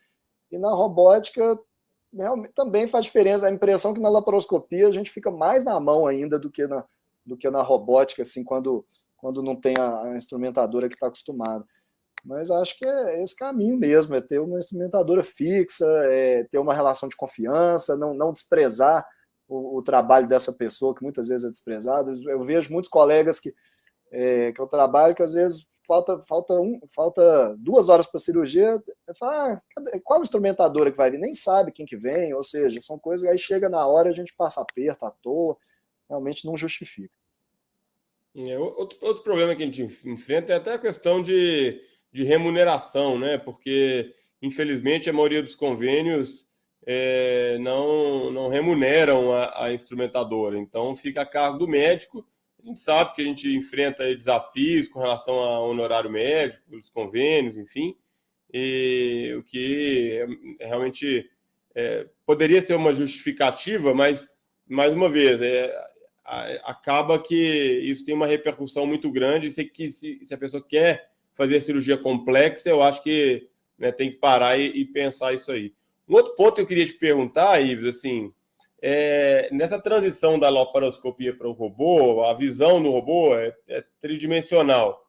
E na robótica, realmente, também faz diferença. A impressão que na laparoscopia a gente fica mais na mão ainda do que na robótica, assim, quando não tem a instrumentadora que está acostumada. Mas acho que é esse caminho mesmo, é ter uma instrumentadora fixa, ter uma relação de confiança, não desprezar o trabalho dessa pessoa, que muitas vezes é desprezado. Eu vejo muitos colegas que eu trabalho, que às vezes falta 2 horas para a cirurgia, eu falo, qual instrumentadora que vai vir? Nem sabe quem que vem, ou seja, são coisas que aí chega na hora a gente passa aperto à toa, realmente não justifica. Outro problema que a gente enfrenta é até a questão de remuneração, né? Porque, infelizmente, a maioria dos convênios não remuneram a instrumentadora, então fica a cargo do médico. A gente sabe que a gente enfrenta desafios com relação ao honorário médico, os convênios, enfim, e o que realmente poderia ser uma justificativa, mas, mais uma vez, acaba que isso tem uma repercussão muito grande. Sei que se a pessoa quer fazer cirurgia complexa, eu acho que tem que parar e pensar isso aí. Um outro ponto que eu queria te perguntar, Ives, assim, nessa transição da laparoscopia para o robô, a visão no robô é tridimensional.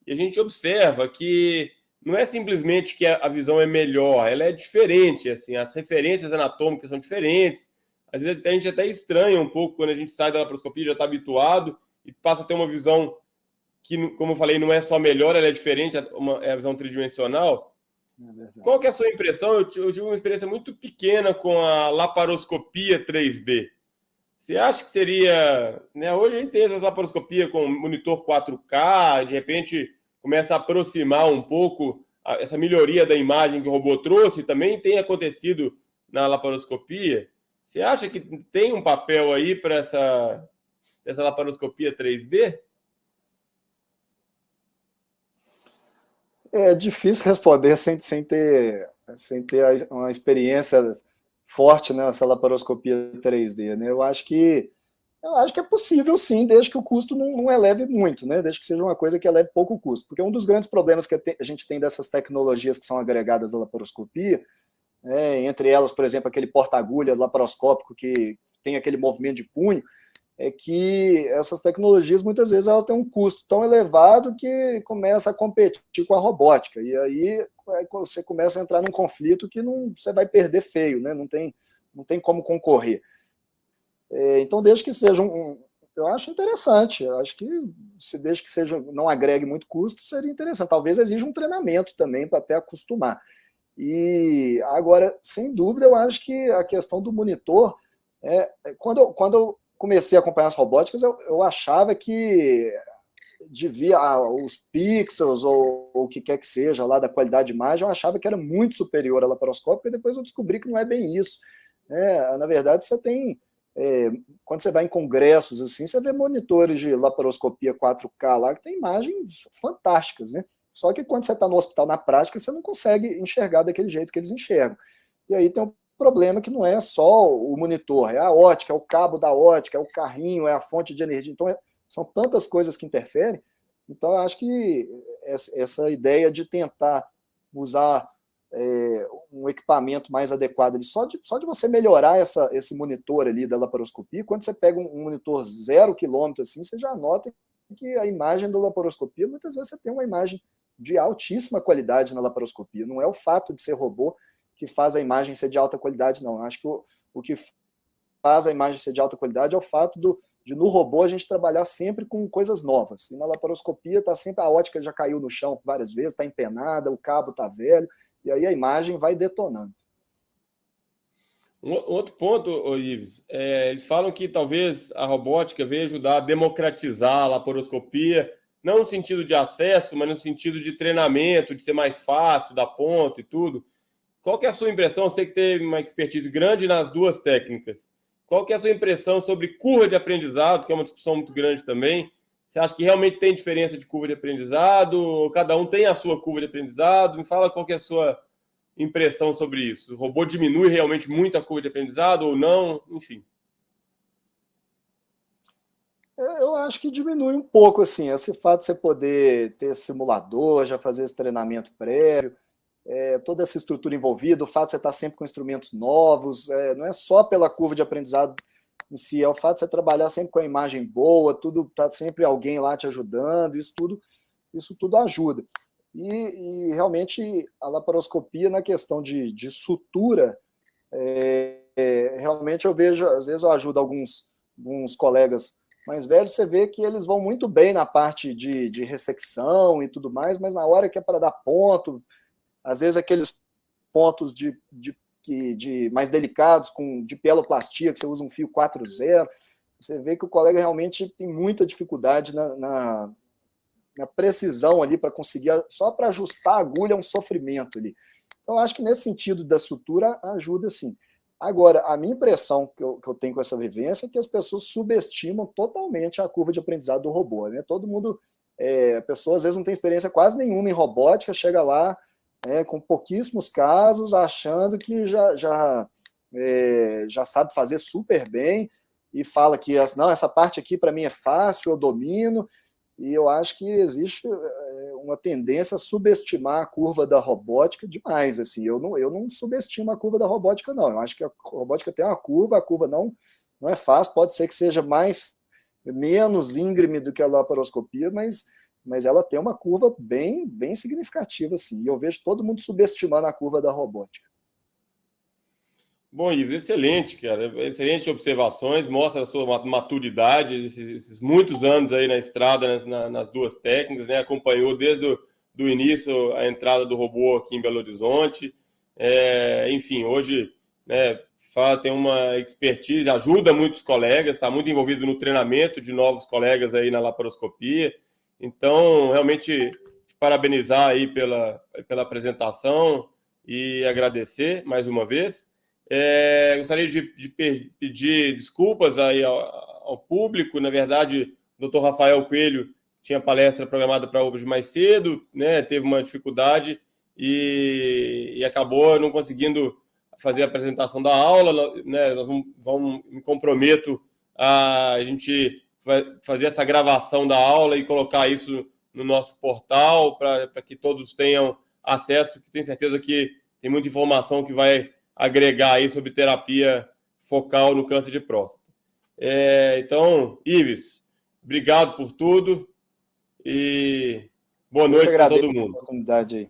E a gente observa que não é simplesmente que a visão é melhor, ela é diferente, assim, as referências anatômicas são diferentes. Às vezes a gente até estranha um pouco quando a gente sai da laparoscopia, já está habituado e passa a ter uma visão que, como eu falei, não é só melhor, ela é diferente, é a visão tridimensional. Qual que é a sua impressão? Eu tive uma experiência muito pequena com a laparoscopia 3D. Você acha que seria... Né, hoje a gente tem essas laparoscopias com monitor 4K, de repente começa a aproximar um pouco essa melhoria da imagem que o robô trouxe, também tem acontecido na laparoscopia. Você acha que tem um papel aí para essa laparoscopia 3D? É difícil responder sem ter uma experiência forte nessa laparoscopia 3D, né? Eu acho que é possível, sim, desde que o custo não eleve muito, né? Desde que seja uma coisa que eleve pouco o custo. Porque um dos grandes problemas que a gente tem dessas tecnologias que são agregadas à laparoscopia, entre elas, por exemplo, aquele porta-agulha laparoscópico que tem aquele movimento de punho, é que essas tecnologias, muitas vezes, ela tem um custo tão elevado que começa a competir com a robótica. E aí você começa a entrar num conflito que você vai perder feio, né? Não tem como concorrer. Então, desde que seja eu acho interessante. Eu acho que, desde que não agregue muito custo, seria interessante. Talvez exija um treinamento também para até acostumar. E agora, sem dúvida, eu acho que a questão do monitor, quando eu comecei a acompanhar as robóticas, eu achava que os pixels ou o que quer que seja lá da qualidade de imagem, eu achava que era muito superior à laparoscópica, e depois eu descobri que não é bem isso. Na verdade, você tem quando você vai em congressos, assim, você vê monitores de laparoscopia 4K lá, que tem imagens fantásticas, né? Só que quando você está no hospital, na prática, você não consegue enxergar daquele jeito que eles enxergam. E aí tem um problema que não é só o monitor, é a ótica, é o cabo da ótica, é o carrinho, é a fonte de energia. Então, são tantas coisas que interferem. Então, eu acho que essa ideia de tentar usar um equipamento mais adequado ali, só de você melhorar esse monitor ali da laparoscopia, quando você pega um monitor 0 km, assim, você já nota que a imagem da laparoscopia, muitas vezes você tem uma imagem de altíssima qualidade na laparoscopia. Não é o fato de ser robô que faz a imagem ser de alta qualidade, não. Eu acho que o que faz a imagem ser de alta qualidade é o fato de no robô a gente trabalhar sempre com coisas novas. E na laparoscopia está sempre, a ótica já caiu no chão várias vezes, está empenada, o cabo está velho, e aí a imagem vai detonando. Outro ponto, Ives, eles falam que talvez a robótica veio ajudar a democratizar a laparoscopia, não no sentido de acesso, mas no sentido de treinamento, de ser mais fácil, dar ponto e tudo. Qual que é a sua impressão? Você que teve uma expertise grande nas duas técnicas. Qual que é a sua impressão sobre curva de aprendizado, que é uma discussão muito grande também? Você acha que realmente tem diferença de curva de aprendizado? Cada um tem a sua curva de aprendizado? Me fala qual que é a sua impressão sobre isso. O robô diminui realmente muito a curva de aprendizado ou não? Enfim. Eu acho que diminui um pouco, assim, esse fato de você poder ter simulador, já fazer esse treinamento prévio, toda essa estrutura envolvida, o fato de você estar sempre com instrumentos novos, não é só pela curva de aprendizado em si, é o fato de você trabalhar sempre com a imagem boa, tudo tá sempre alguém lá te ajudando, isso tudo ajuda. E realmente a laparoscopia na questão de sutura, realmente eu vejo, às vezes eu ajudo alguns colegas mais velhos, você vê que eles vão muito bem na parte de ressecção e tudo mais, mas na hora que é para dar ponto, às vezes aqueles pontos de mais delicados, de pieloplastia, que você usa um fio 4.0, você vê que o colega realmente tem muita dificuldade na precisão ali para conseguir, só para ajustar a agulha é um sofrimento ali. Então, acho que nesse sentido da sutura ajuda sim. Agora, a minha impressão que eu tenho com essa vivência é que as pessoas subestimam totalmente a curva de aprendizado do robô, né? Todo mundo, a pessoa às vezes não tem experiência quase nenhuma em robótica, chega lá com pouquíssimos casos, achando que já sabe fazer super bem e fala que não, essa parte aqui para mim é fácil, eu domino. E eu acho que existe uma tendência a subestimar a curva da robótica demais. Assim, eu não subestimo a curva da robótica, não. Eu acho que a robótica tem uma curva, a curva não é fácil, pode ser que seja menos íngreme do que a laparoscopia, mas ela tem uma curva bem, bem significativa. Assim, e eu vejo todo mundo subestimando a curva da robótica. Bom, Ives, excelente, cara. Excelentes observações, mostra a sua maturidade, esses muitos anos aí na estrada, nas duas técnicas, né? Acompanhou desde o início a entrada do robô aqui em Belo Horizonte. Enfim, hoje, né, tem uma expertise, ajuda muitos colegas, está muito envolvido no treinamento de novos colegas aí na laparoscopia. Então, realmente, te parabenizar aí pela apresentação e agradecer mais uma vez. Gostaria de pedir desculpas aí ao público. Na verdade, o Dr. Rafael Coelho tinha palestra programada para hoje mais cedo, né? Teve uma dificuldade e acabou não conseguindo fazer a apresentação da aula, né? Me comprometo a gente fazer essa gravação da aula e colocar isso no nosso portal para que todos tenham acesso, porque tenho certeza que tem muita informação que vai agregar aí sobre terapia focal no câncer de próstata. Então, Ives, obrigado por tudo e boa noite para todo mundo. Oportunidade aí.